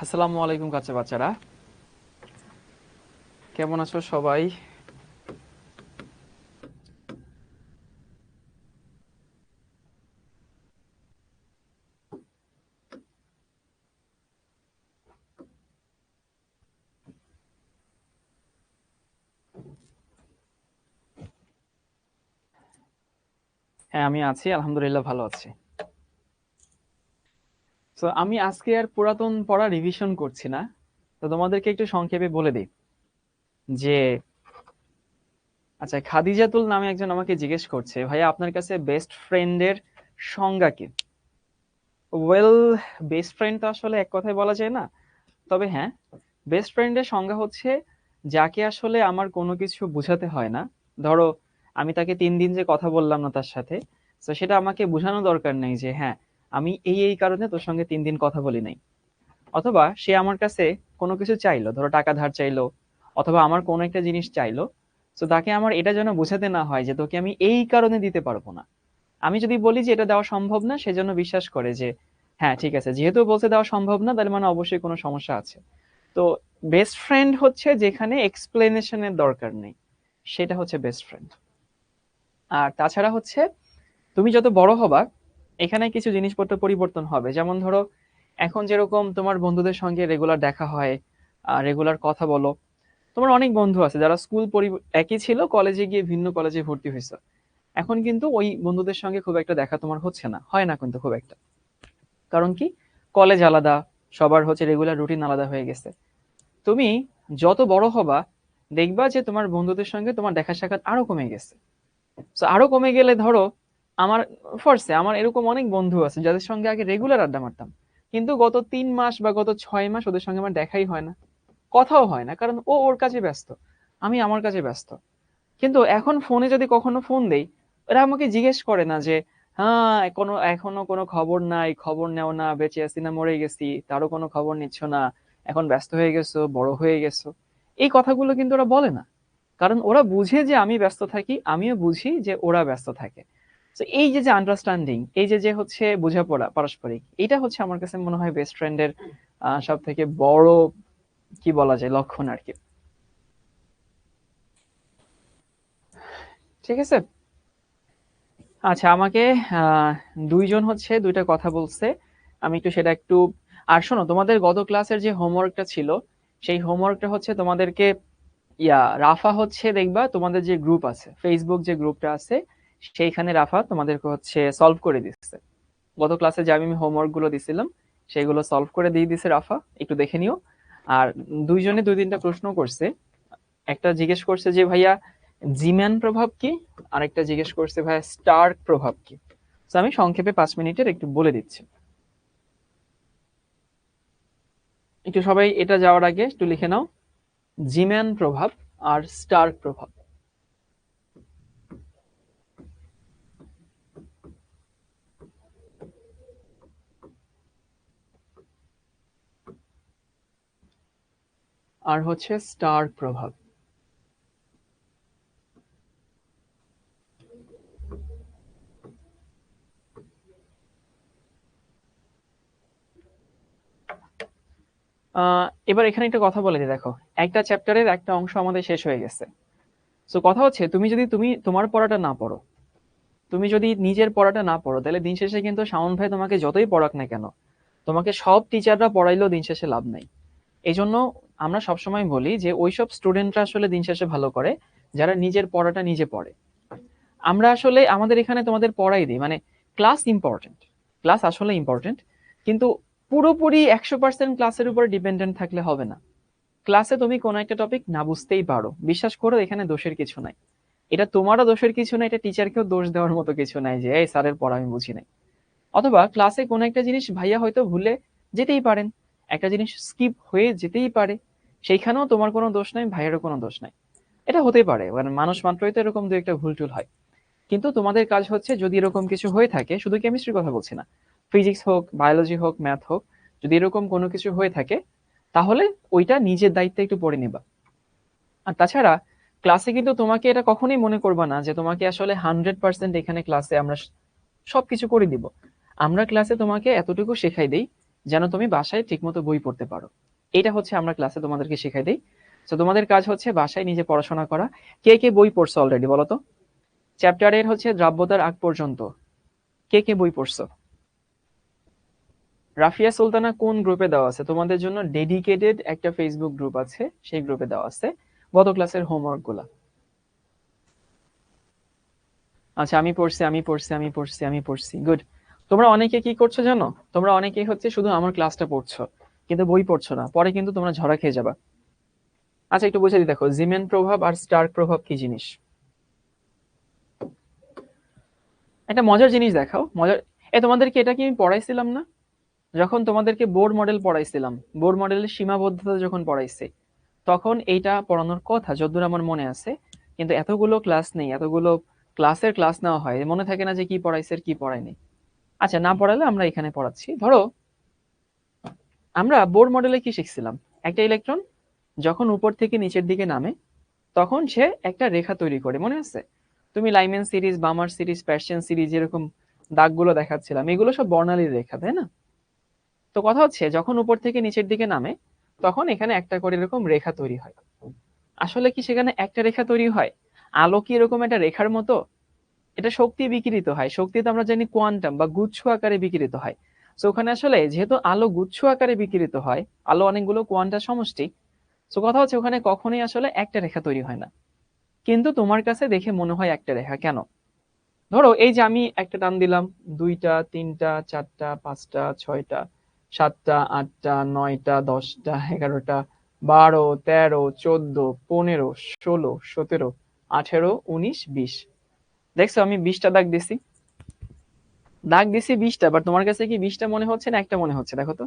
আসসালামু আলাইকুম কাচ্চা বাচ্চারা, কেমন আছো সবাই? হ্যাঁ, আমি আছি, আলহামদুলিল্লাহ ভালো আছি। তো আমি আজকে আর পুরাতন পড়া রিভিশন করছি না, তো তোমাদেরকে একটু সংক্ষেপে বলে দিই যে আচ্ছা, খাদিজাতুল নামে একজন আমাকে জিজ্ঞেস করছে, ভাইয়া আপনার কাছে বেস্ট ফ্রেন্ডের সংজ্ঞা কি? ওয়েল, বেস্ট ফ্রেন্ড তো আসলে এক কথায় বলা যায় না, তবে হ্যাঁ, বেস্ট ফ্রেন্ডের সংজ্ঞা হচ্ছে যাকে আসলে আমার কোনো কিছু বোঝাতে হয় না। ধরো, আমি তাকে 3 দিন যে কথা বললাম না তার সাথে, তো সেটা আমাকে বোঝানো দরকার নেই যে হ্যাঁ, আমি এই কারণে তোর সঙ্গে 3 দিন কথা বলি নাই। অথবা সে আমার কাছে কোনো কিছু চাইলো, ধরো টাকা ধার চাইলো, অথবা আমার কোনো একটা জিনিস চাইলো, তো তাকে আমার এটা যেন বোঝাতে না হয় যে তোকে আমি এই কারণে দিতে পারবো না। আমি যদি বলি যে এটা দেওয়া সম্ভব না, সেজন্য বিশ্বাস করে যে হ্যাঁ ঠিক আছে, যেহেতু বলছে দেওয়া সম্ভব না, তাহলে মানে অবশ্যই কোনো সমস্যা আছে। তো বেস্ট ফ্রেন্ড হচ্ছে যেখানে এক্সপ্লেনেশনের দরকার নেই, সেটা হচ্ছে বেস্ট ফ্রেন্ড। আর তাছাড়া হচ্ছে তুমি যত বড় হবা, এখানে কিছু জিনিসপত্র পরিবর্তন হবে। যেমন ধরো, এখন যেরকম তোমার বন্ধুদের সঙ্গে রেগুলার দেখা হয়, রেগুলার কথা বলো, তোমার অনেক বন্ধু আছে যারা একই ছিল, কলেজে গিয়ে ভিন্ন কলেজে ভর্তি হয়েছে। এখন কিন্তু ওই বন্ধুদের সঙ্গে খুব একটা দেখা তোমার হচ্ছে না, হয় না কিন্তু খুব একটা। কারণ কি? কলেজ আলাদা, সবার হচ্ছে রেগুলার রুটিন আলাদা হয়ে গেছে। তুমি যত বড় হবা, দেখবা যে তোমার বন্ধুদের সঙ্গে তোমার দেখা সাক্ষাৎ আরো কমে গেছে। তো আরো কমে গেলে ধরো, আমার আমার এরকম অনেক বন্ধু আছে যাদের সঙ্গে আগে রেগুলার আড্ডা মারতাম, কিন্তু গত 3 মাস বা গত 6 মাস ওদের সঙ্গে আমার দেখাই হয় না, কথাও হয় না, কারণ ও ওর কাজে ব্যস্ত, আমি আমার কাজে ব্যস্ত। কিন্তু এখন ফোনে যদি কখনো ফোন দেই, এরা আমাকে জিজ্ঞেস করে না যে হ্যাঁ এখনো কোনো খবর নাই, খবর নেও না, বেঁচে আছি না মরে গেছি, তারও কোনো খবর নিচ্ছ না, এখন ব্যস্ত হয়ে গেছো, বড় হয়ে গেছো। এই কথাগুলো কিন্তু ওরা বলে না, কারণ ওরা বুঝে যে আমি ব্যস্ত থাকি, আমিও বুঝি যে ওরা ব্যস্ত থাকে। তো এই যে যে আন্ডারস্ট্যান্ডিং, এই যে যে হচ্ছে বোঝাপড়া পারস্পরিক, এটা হচ্ছে আমার কাছে মনে হয় বেস্ট ফ্রেন্ডের সব থেকে বড়, কি বলা যায়, লক্ষণ আর কি। ঠিক আছে। আচ্ছা, আমাকে আহ, দুইজন হচ্ছে দুইটা কথা বলছে, আমি একটু সেটা একটু। আর শোনো, তোমাদের গত ক্লাসের যে হোমওয়ার্কটা ছিল, সেই হোমওয়ার্কটা হচ্ছে তোমাদেরকে রাফা হচ্ছে দেখবা তোমাদের যে গ্রুপ আছে, ফেসবুক যে গ্রুপটা আছে, সেইখানে রাফা তোমাদেরকে হচ্ছে সলভ করে দিচ্ছে। গত ক্লাসে যে আমি হোমওয়ার্ক গুলো দিছিলাম, সেগুলো সলভ করে দিয়ে দিছে রাফা, একটু দেখে নিও। আর দুইজনে 2-3টা প্রশ্ন করছে। একটা জিজ্ঞেস করছে যে ভাইয়া জিম্যান প্রভাব কি, আর একটা জিজ্ঞেস করছে ভাইয়া স্টার্ক প্রভাব কি। তো আমি সংক্ষেপে 5 মিনিটের একটু বলে দিচ্ছি। একটু সবাই এটা যাওয়ার আগে একটু লিখে নাও, জিম্যান প্রভাব আর স্টার্ক প্রভাব। আর হচ্ছে স্টার্ক প্রভাব। এবার এখানে একটা কথা বলে দিই, দেখো, একটা চ্যাপ্টারের একটা অংশ আমাদের শেষ হয়ে গেছে। তো কথা হচ্ছে, তুমি তোমার পড়াটা না পড়ো, তুমি যদি নিজের পড়াটা না পড়ো, তাহলে দিন শেষে কিন্তু শাওন ভাই তোমাকে যতই পড়াক না কেন, তোমাকে সব টিচাররা পড়াইলেও দিন শেষে লাভ নাই। এই জন্য আমরা সবসময় বলি যে ওইসব স্টুডেন্টরা আসলে দিন শেষে ভালো করে যারা নিজের পড়াটা নিজে পড়ে। আমরা আসলে আমাদের এখানে তোমাদের পড়াই দিই, মানে ক্লাস ইম্পর্টেন্ট, ক্লাস আসলে ইম্পর্টেন্ট, কিন্তু পুরোপুরি 100% ক্লাসের উপর ডিপেন্ডেন্ট থাকলে হবে না। ক্লাসে তুমি কোনো একটা টপিক না বুঝতেই পারো, বিশ্বাস করো এখানে দোষের কিছু নাই। এটা তোমারও দোষের কিছু নাই, এটা টিচারকেও দোষ দেওয়ার মতো কিছু নাই যে এই স্যারের পড়া আমি বুঝি নাই। অথবা ক্লাসে কোনো একটা জিনিস ভাইয়া হয়তো ভুলে যেতেই পারেন, একটা জিনিস স্কিপ হয়ে যেতেই পারে, সেইখানেও তোমার কোনো দোষ নাই, ভাইয়েরও কোনো দোষ নাই। এটা হতে পারে, মানে মানুষ মাত্রই তো এরকম দু একটা ভুল টুল হয়। কিন্তু তোমাদের কাজ হচ্ছে, যদি এরকম কিছু হয়ে থাকে, শুধু কেমিস্ট্রির কথা বলছি না, ফিজিক্স হোক, বায়োলজি হোক, ম্যাথ হোক, যদি এরকম কোনো কিছু হয়ে থাকে, তাহলে ওইটা নিজের দায়িত্বে একটু পড়ে নিবা। আর তাছাড়া ক্লাসে কিন্তু তোমাকে এটা কখনোই মনে করবা না যে তোমাকে আসলে 100% এখানে ক্লাসে আমরা সবকিছু করে দিব। আমরা ক্লাসে তোমাকে এতটুকু শেখাই দেই যেন তুমি বাসায় ঠিকমতো বই পড়তে পারো। এটা হচ্ছে আমরা ক্লাসে তোমাদেরকে শেখাই দিই। তো তোমাদের কাজ হচ্ছে বাসায় নিজে পড়াশোনা করা। কে কে বই পড়ছো অলরেডি বলো তো? চ্যাপ্টারের হচ্ছে দ্রাব্যতার আগ পর্যন্ত কে কে বই পড়ছো? রাফিয়া সুলতানা কোন গ্রুপে দেওয়া আছে? তোমাদের জন্য ডেডিকেটেড একটা ফেসবুক গ্রুপ আছে, সেই গ্রুপে দেওয়া আছে গত ক্লাসের হোমওয়ার্ক গুলা। আচ্ছা, আমি পড়ছি। গুড। তোমরা অনেকে কি করছো জানো? তোমরা অনেকেই হচ্ছে শুধু আমার ক্লাসটা পড়ছো, কিন্তু বই পড়ছো না। পরে কিন্তু তোমরা ঝরা খেয়ে যাবা। আচ্ছা, একটু বুঝে দিই, দেখো জিমেন প্রভাব আর স্টার্ক প্রভাব কি জিনিস। একটা মজার জিনিস দেখাও, মজার। তোমাদেরকে এটা কি আমি পড়াইছিলাম না যখন তোমাদেরকে বোর মডেল পড়াইছিলাম? বোর মডেলের সীমাবদ্ধতা যখন পড়াইছে, তখন এইটা পড়ানোর কথা যতদূর আমার মনে আছে। কিন্তু এতগুলো ক্লাস নেই, এতগুলো ক্লাসের ক্লাস নেওয়া হয়, মনে থাকে না যে কি পড়াইছে আর কি পড়ায়নি। আচ্ছা, না পড়ালে আমরা এখানে পড়াচ্ছি। ধরো আমরা বোর মডেলে কি শিখছিলাম? একটা ইলেকট্রন যখন উপর থেকে নিচের দিকে নামে, তখন সে একটা রেখা তৈরি করে, মনে আছে? তুমি Lyman series, Balmer series, প্যারশিয়ান series এরকম দাগগুলো দেখাচ্ছিলাম, এগুলো সব বর্ণালীর রেখা, তাই না? তো কথা হচ্ছে যখন উপর থেকে নিচের দিকে নামে, তখন এখানে একটা করে এরকম রেখা তৈরি হয়। আসলে কি সেখানে একটা রেখা তৈরি হয়? আলো কি এরকম একটা রেখার মতো? এটা শক্তি বিকিরিত হয়। শক্তি তো আমরা জানি কোয়ান্টাম বা গুচ্ছ আকারে বিকিরিত হয়। তো ওখানে আসলে যেহেতু আলো গুচ্ছ আকারে বিকিরিত হয়, আলো অনেকগুলো কোয়ান্টার সমষ্টি। তো কথা হচ্ছে ওখানে কখনোই আসলে একটা রেখা তৈরি হয় না। কিন্তু তোমার কাছে দেখে মনে হয় একটা রেখা কেন? ধরো এই যে আমি একটা টান দিলাম, দুইটা, তিনটা, চারটা, পাঁচটা, ছয়টা, সাতটা, আটটা, নয়টা, 10টা, 11টা, 12, 13, 14, 15, 16, 17, 18, 19, 20। দেখছো আমি 20টা দাগ দিছি 20টা, বাট তোমার কাছে কি 20টা মনে হচ্ছে না একটা মনে হচ্ছে? দেখো তো,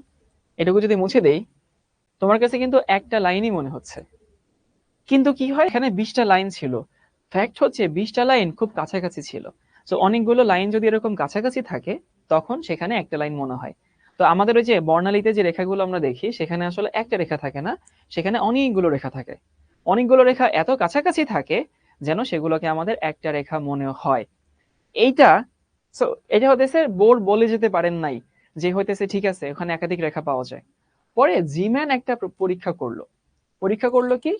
এটুকু যদি মুছে দেই, তোমার কাছে কিন্তু একটা লাইনই মনে হচ্ছে। কিন্তু কি হয়, এখানে 20টা লাইন ছিল। ফ্যাক্ট হচ্ছে 20টা লাইন খুব কাছাকাছি ছিল। তো অনেকগুলো লাইন যদি এরকম কাছাকাছি থাকে, তখন সেখানে একটা লাইন মনে হয়। তো আমাদের ওই যে বর্ণালীতে যে রেখাগুলো আমরা দেখি, সেখানে আসলে একটা রেখা থাকে না, সেখানে অনেকগুলো রেখা থাকে। অনেকগুলো রেখা এত কাছাকাছি থাকে যেন সেগুলোকে আমাদের একটা রেখা মনে হয়। এইটা, সো এটা হতেছে বোর বলে যেতে পারেন নাই যে হইতেছে ঠিক আছে ওখানে একাধিক রেখা পাওয়া যায়। পরে জিম্যান একটা পরীক্ষা করলো কি,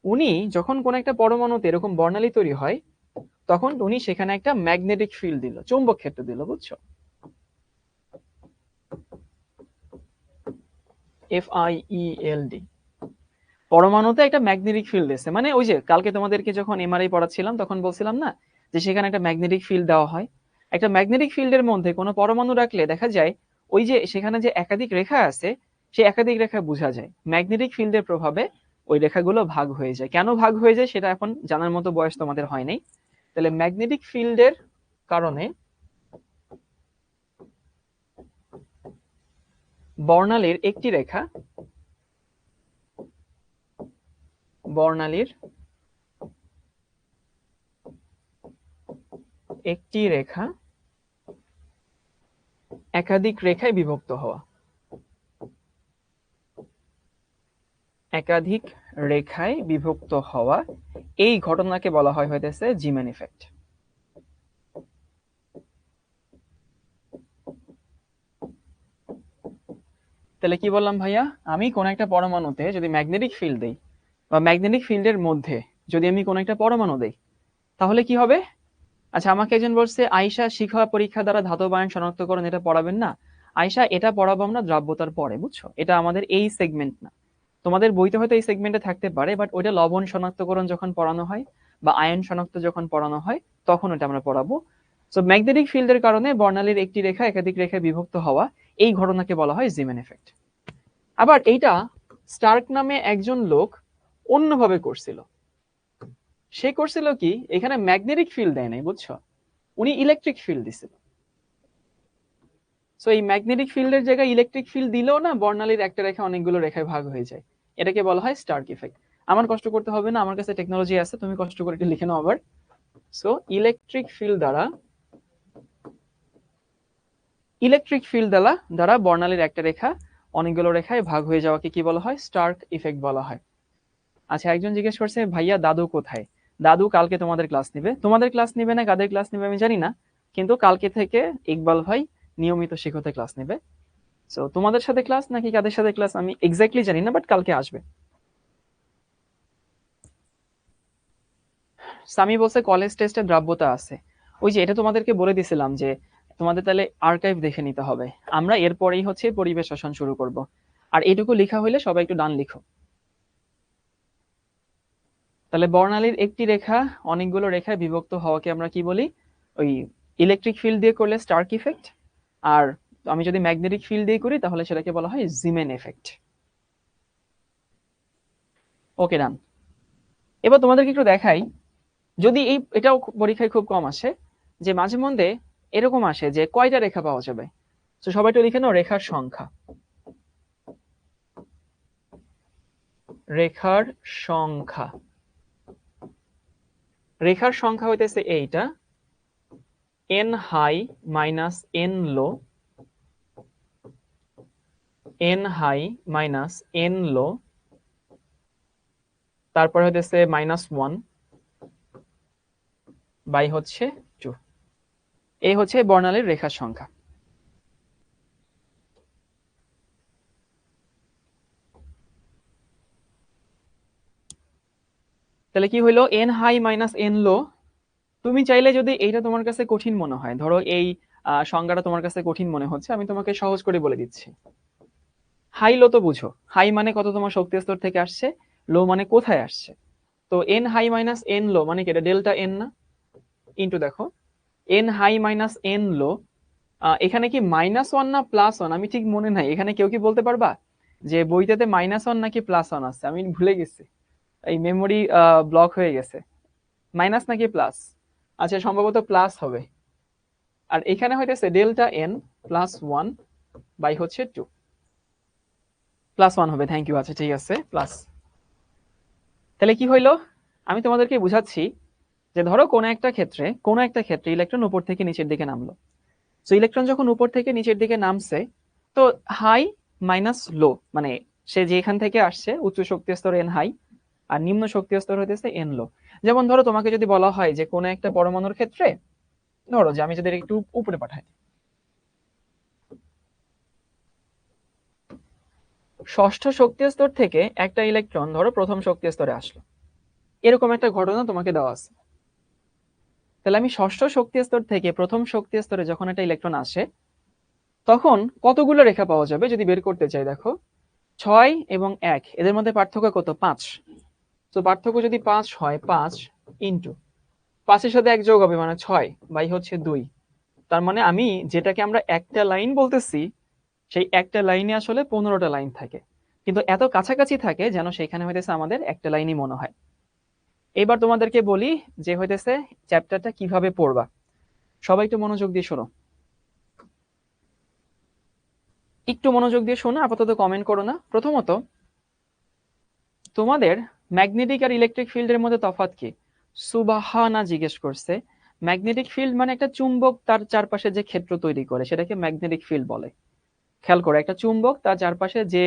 উনি যখন কোন একটা পরমাণুতে এরকম বর্ণালী তৈরি হয়, তখন উনি সেখানে একটা ম্যাগনেটিক ফিল্ড দিল, চৌম্বক ক্ষেত্র দিল, বুঝছো? FIELD। পরমাণুতে একটা ম্যাগনেটিক ফিল্ড দিয়েছে, মানে ওই যে কালকে তোমাদেরকে যখন এমআরআই পড়াচ্ছিলাম তখন বলছিলাম না যে সেখানে একটা ম্যাগনেটিক ফিল্ড দেওয়া হয়। একটা ম্যাগনেটিক ফিল্ডের মধ্যে কোনো পরমাণু রাখলে দেখা যায় ওই যে সেখানে যে একাধিক রেখা আছে, সেই একাধিক রেখা বোঝা যায় ম্যাগনেটিক ফিল্ডের প্রভাবে। ওই রেখাগুলো ভাগ হয়ে যায়। কেন ভাগ হয়ে যায় সেটা এখন জানার মতো বয়স তোমাদের হয় নাই। তাহলে ম্যাগনেটিক ফিল্ডের কারণে বর্ণালীর একটি রেখা বর্ণালীর একটি রেখা একাধিক রেখায় বিভক্ত হওয়া, একাধিক রেখায় বিভক্ত হওয়া, এই ঘটনাকে বলা হয় হইতেছে জিম্যান ইফেক্ট। তাহলে কি বললাম ভাইয়া, আমি কোন একটা পরমাণুতে যদি ম্যাগনেটিক ফিল্ড দেই, বা ম্যাগনেটিক ফিল্ডের মধ্যে যদি আমি কোন একটা পরমাণু দেই, তাহলে কি হবে? আচ্ছা, আমাকে একজন বলছে আয়শা শিখা পরীক্ষা দ্বারা ধাতব আয়ন শনাক্তকরণ এটা পড়াবেন না। আয়শা, এটা পড়াবো আমরা দ্রাব্যতার পরে, বুঝছো? এটা আমাদের এই সেগমেন্ট না। তোমাদের বইতে হয়তো এই সেগমেন্টে থাকতে পারে, বাট ওইটা লবণ শনাক্তকরণ যখন পড়ানো হয় বা আয়ন শনাক্ত যখন পড়ানো হয়, তখন ওটা আমরা পড়াবো। সো ম্যাগনেটিক ফিল্ডের কারণে বর্ণালীর একটি রেখা একাধিক রেখায় বিভক্ত হওয়া, এই ঘটনাকে বলা হয় জিমেন এফেক্ট। আবার এইটা স্টার্ক নামে একজন লোক অন্যভাবে করছিল। সে করছিল কি, এখানে ম্যাগনেটিক ফিল্ড দেয় নাই, বুঝছো? উনি ইলেকট্রিক ফিল্ড দিছিল। সো এই ম্যাগনেটিক ফিল্ডের জায়গায় ইলেকট্রিক ফিল্ড দিলেও না বর্ণালীর একটা রেখা অনেকগুলো রেখায় ভাগ হয়ে যায়। এটাকে বলা হয় স্টার্ক ইফেক্ট। আমার কষ্ট করতে হবে না, আমার কাছে টেকনোলজি আছে, তুমি কষ্ট করে এটা লিখে নাও আবার। সো ইলেকট্রিক ফিল্ড দ্বারা বর্ণালীর একটা রেখা অনেকগুলো রেখায় ভাগ হয়ে যাওয়াকে কি বলা হয়? স্টার্ক ইফেক্ট বলা হয়। আচ্ছা, একজন জিজ্ঞেস করছে ভাইয়া দাদু কোথায়? দাদু কালকে তোমাদের ক্লাস নিবে। তোমাদের ক্লাস নিবে না কাদের ক্লাস নিবে আমি জানি না, কিন্তু কালকে থেকে ইকবাল ভাই নিয়মিত শিখতে ক্লাস নেবে। সো তোমাদের সাথে ক্লাস নাকি কাদের সাথে ক্লাস আমি এক্স্যাক্টলি জানি না, বাট কালকে আসবে। সামি বলছে কলেজ টেস্টে দ্রাব্যতা আছে। ওই যে এটা তোমাদেরকে বলে দিছিলাম যে তোমাদের তাহলে আর্কাইভ দেখে নিতে হবে। আমরা এরপরেই হচ্ছে পরিবেশ রসায়ন শুরু করব। আর এটুকু লেখা হইলে সবাই একটু ডান লিখো। তাহলে বর্ণালীর একটি রেখা অনেকগুলো রেখায় বিভক্ত হওয়াকে আমরা কি বলি? ওই ইলেকট্রিক ফিল্ড দিয়ে করলে স্টার্ক ইফেক্ট, আর আমি যদি ম্যাগনেটিক ফিল্ড দিয়ে করি তাহলে সেটাকে বলা হয় জিমেন এফেক্ট। ওকে ডান। এবার তোমাদেরকে একটু দেখাই, যদি এটাও পরীক্ষায় খুব কম আসে, যে মাঝে মধ্যে এরকম আসে যে কয়টা রেখা পাওয়া যাবে। তো সবাই একটু লিখে নাও রেখার সংখ্যা। রেখার সংখ্যা, রেখার সংখ্যা হইতেছে এইটা, n হাই মাইনাস n লো, n হাই মাইনাস n লো, তারপর হইতেছে -1 বাই হচ্ছে 2। এই হচ্ছে বর্ণালীর রেখার সংখ্যা। তাহলে কি হইলো n হাই মাইনাস n লো। তুমি চাইলে যদি এইটা তোমার কাছে কঠিন মনে হয়, ধরো এই সংজ্ঞাটা তোমার কাছে কঠিন মনে হচ্ছে, আমি তোমাকে সহজ করে বলে দিচ্ছি। হাই লো তো বুঝো, হাই মানে কত তোমার শক্তি স্তর থেকে আসছে, লো মানে কোথায় আসছে। তো n হাই মাইনাস n লো মানে কি, এটা ডেল্টা n না? ইন্টু দেখো n হাই মাইনাস n লো, এখানে কি -1 না +1 আমি ঠিক মনে নাই, এখানে কেউ কি বলতে পারবা যে বইটাতে -1 নাকি +1 আছে? আমি ভুলে গেছি, এই মেমোরি ব্লক হয়ে গেছে। মাইনাস নাকি প্লাস? আচ্ছা সম্ভবত প্লাস হবে। আর এখানে হইতেছে ডেল্টা n +1 বাই হচ্ছে 2, +1 হবে। Thank you. আচ্ছা ঠিক আছে প্লাস। তাহলে কি হইলো, আমি তোমাদেরকে বুঝাচ্ছি যে ধরো কোনো একটা ক্ষেত্রে ইলেকট্রন উপর থেকে নিচের দিকে নামলো। তো ইলেকট্রন যখন উপর থেকে নিচের দিকে নামছে, তো হাই মাইনাস লো মানে সে যেখান থেকে আসছে উচ্চ শক্তি স্তর n হাই, আর নিম্ন শক্তি স্তর হইতেছে n লো। যেমন ধরো তোমাকে যদি বলা হয় যে কোনো একটা পরমাণুর ক্ষেত্রে, ধরো যে আমি যদি একটু উপরে পাঠাই, ষষ্ঠ শক্তি স্তর থেকে একটা ইলেকট্রন ধরো প্রথম শক্তি স্তরে আসলো, এরকম একটা ঘটনা তোমাকে দেওয়া আছে। তাহলে আমি ষষ্ঠ শক্তি স্তর থেকে প্রথম শক্তি স্তরে যখন একটা ইলেকট্রন আসে, তখন কতগুলো রেখা পাওয়া যাবে যদি বের করতে চাই। দেখো 6 এবং 1 এদের মধ্যে পার্থক্য কত? 5। তো পার্থক্য যদি 5 হয়, 5 ইন্টু 5-এর সাথে 1 যোগ হবে মানে 6 বাই হচ্ছে 2। তার মানে আমি যেটাকে আমরা একটা লাইন বলতেছি, সেই একটা লাইনে আসলে 15টা লাইন থাকে, কিন্তু এত কাছাকাছি থাকে যেন সেখানে হইতেছে আমাদের একটা লাইনই মনে হয়। এবার তোমাদেরকে বলি যে হইতেছে চ্যাপ্টারটা কিভাবে পড়বা। সবাই একটু মনোযোগ দিয়ে শোনো, একটু মনোযোগ দিয়ে শোনো, আপাতত কমেন্ট করো না। প্রথমত তোমাদের ম্যাগনেটিক আর ইলেকট্রিক ফিল্ডের মধ্যে তফাৎ কি? সুবাহানা জিজ্ঞেস করছে। ম্যাগনেটিক ফিল্ড মানে একটা চুম্বক তার চারপাশে যে ক্ষেত্র তৈরি করে সেটাকে ম্যাগনেটিক ফিল্ড বলে। খেয়াল করো, একটা চুম্বক তার চারপাশে যে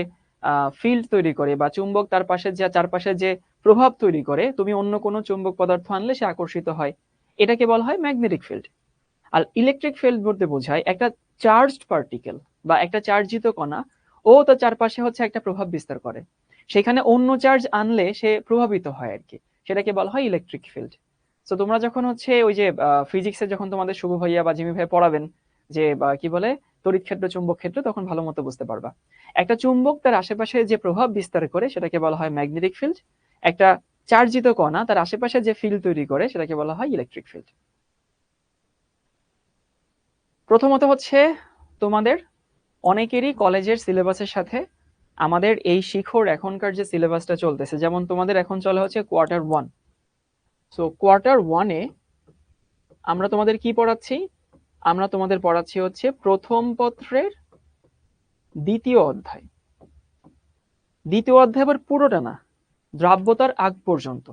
ফিল্ড তৈরি করে বা চুম্বক তার পাশে যে চারপাশে যে প্রভাব তৈরি করে, তুমি অন্য কোনো চুম্বক পদার্থ আনলে সে আকর্ষিত হয়, এটাকে বলা হয় ম্যাগনেটিক ফিল্ড। আর ইলেকট্রিক ফিল্ড বলতে বোঝায় একটা চার্জড পার্টিকেল বা একটা চার্জিত কণা, ও তার চারপাশে হচ্ছে একটা প্রভাব বিস্তার করে, সেখানে অন্য চার্জ আনলে সে প্রভাবিত হয় আর কি, সেটাকে বলা হয় ইলেকট্রিক ফিল্ড। তো তোমরা যখন হচ্ছে ওই যে ফিজিক্সে যখন তোমাদের শুভ ভাইয়া বা জিমি ভাই পড়াবেন যে কি বলে তড়িৎ ক্ষেত্র চুম্বক ক্ষেত্র, তখন ভালো মতো বুঝতে পারবা। একটা চুম্বক তার আশেপাশে যে প্রভাব বিস্তার করে সেটাকে বলা হয় ম্যাগনেটিক ফিল্ড, একটা চার্জিত কণা তার আশেপাশে যে ফিল্ড তৈরি করে সেটাকে বলা হয় ইলেকট্রিক ফিল্ড। প্রথমত হচ্ছে তোমাদের অনেকেরই কলেজের সিলেবাসের সাথে আমাদের এই শিখর এখনকার যে সিলেবাসটা চলতেছে, যেমন তোমাদের এখন চলে হচ্ছে Q1। সো Q1-এ আমরা তোমাদের কি পড়াচ্ছি? আমরা তোমাদের পড়াচ্ছি হচ্ছে প্রথম পত্রের দ্বিতীয় অধ্যায়। দ্বিতীয় অধ্যায় আবার পুরোটা না, দ্রাব্যতার আগ পর্যন্ত,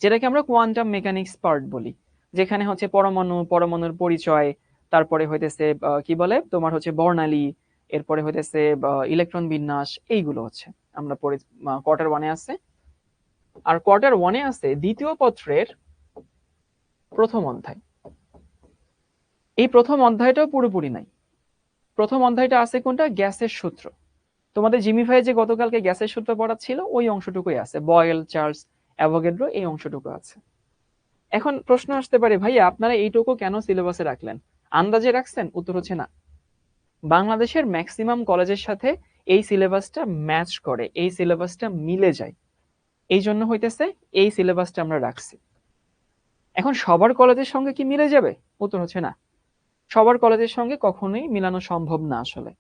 যেটাকে আমরা কোয়ান্টাম মেকানিক্স পার্ট বলি, যেখানে হচ্ছে পরমাণুর পরিচয়, তারপরে হইতেছে কি বলে তোমার হচ্ছে বর্ণালী, এরপরে হইতেছে ইলেকট্রন বিন্যাস, এইগুলো হচ্ছে আমরা পড়ে Q1-এ আছে। আর Q1-এ আছে দ্বিতীয় পত্রের প্রথম অধ্যায়। এই প্রথম অধ্যায়টাও পুরোপুরি নাই, প্রথম অধ্যায়টা আছে কোনটা? গ্যাসের সূত্র। তোমাদের জিমি ভাই যে গতকালকে গ্যাসের সূত্র পড়াচ্ছিল ওই অংশটুকুই আছে, বয়েল, চার্লস, অ্যাভোগাড্রো, এই অংশটুকু আছে। এখন প্রশ্ন আসতে পারে, ভাইয়া আপনারা এইটুকু কেন সিলেবাসে রাখলেন? আন্দাজে রাখছেন? উত্তর হচ্ছে না। বাংলাদেশের ম্যাক্সিমাম কলেজের সাথে এই সিলেবাসটা ম্যাচ করে, এই সিলেবাসটা মিলে যায়, এই জন্য হইতেছে এই সিলেবাসটা আমরা রাখছি। এখন সবার কলেজের সঙ্গে কি মিলে যাবে? উত্তর হচ্ছে না। সবার কলেজের সঙ্গে কখনোই মিলানো সম্ভব না আসলে।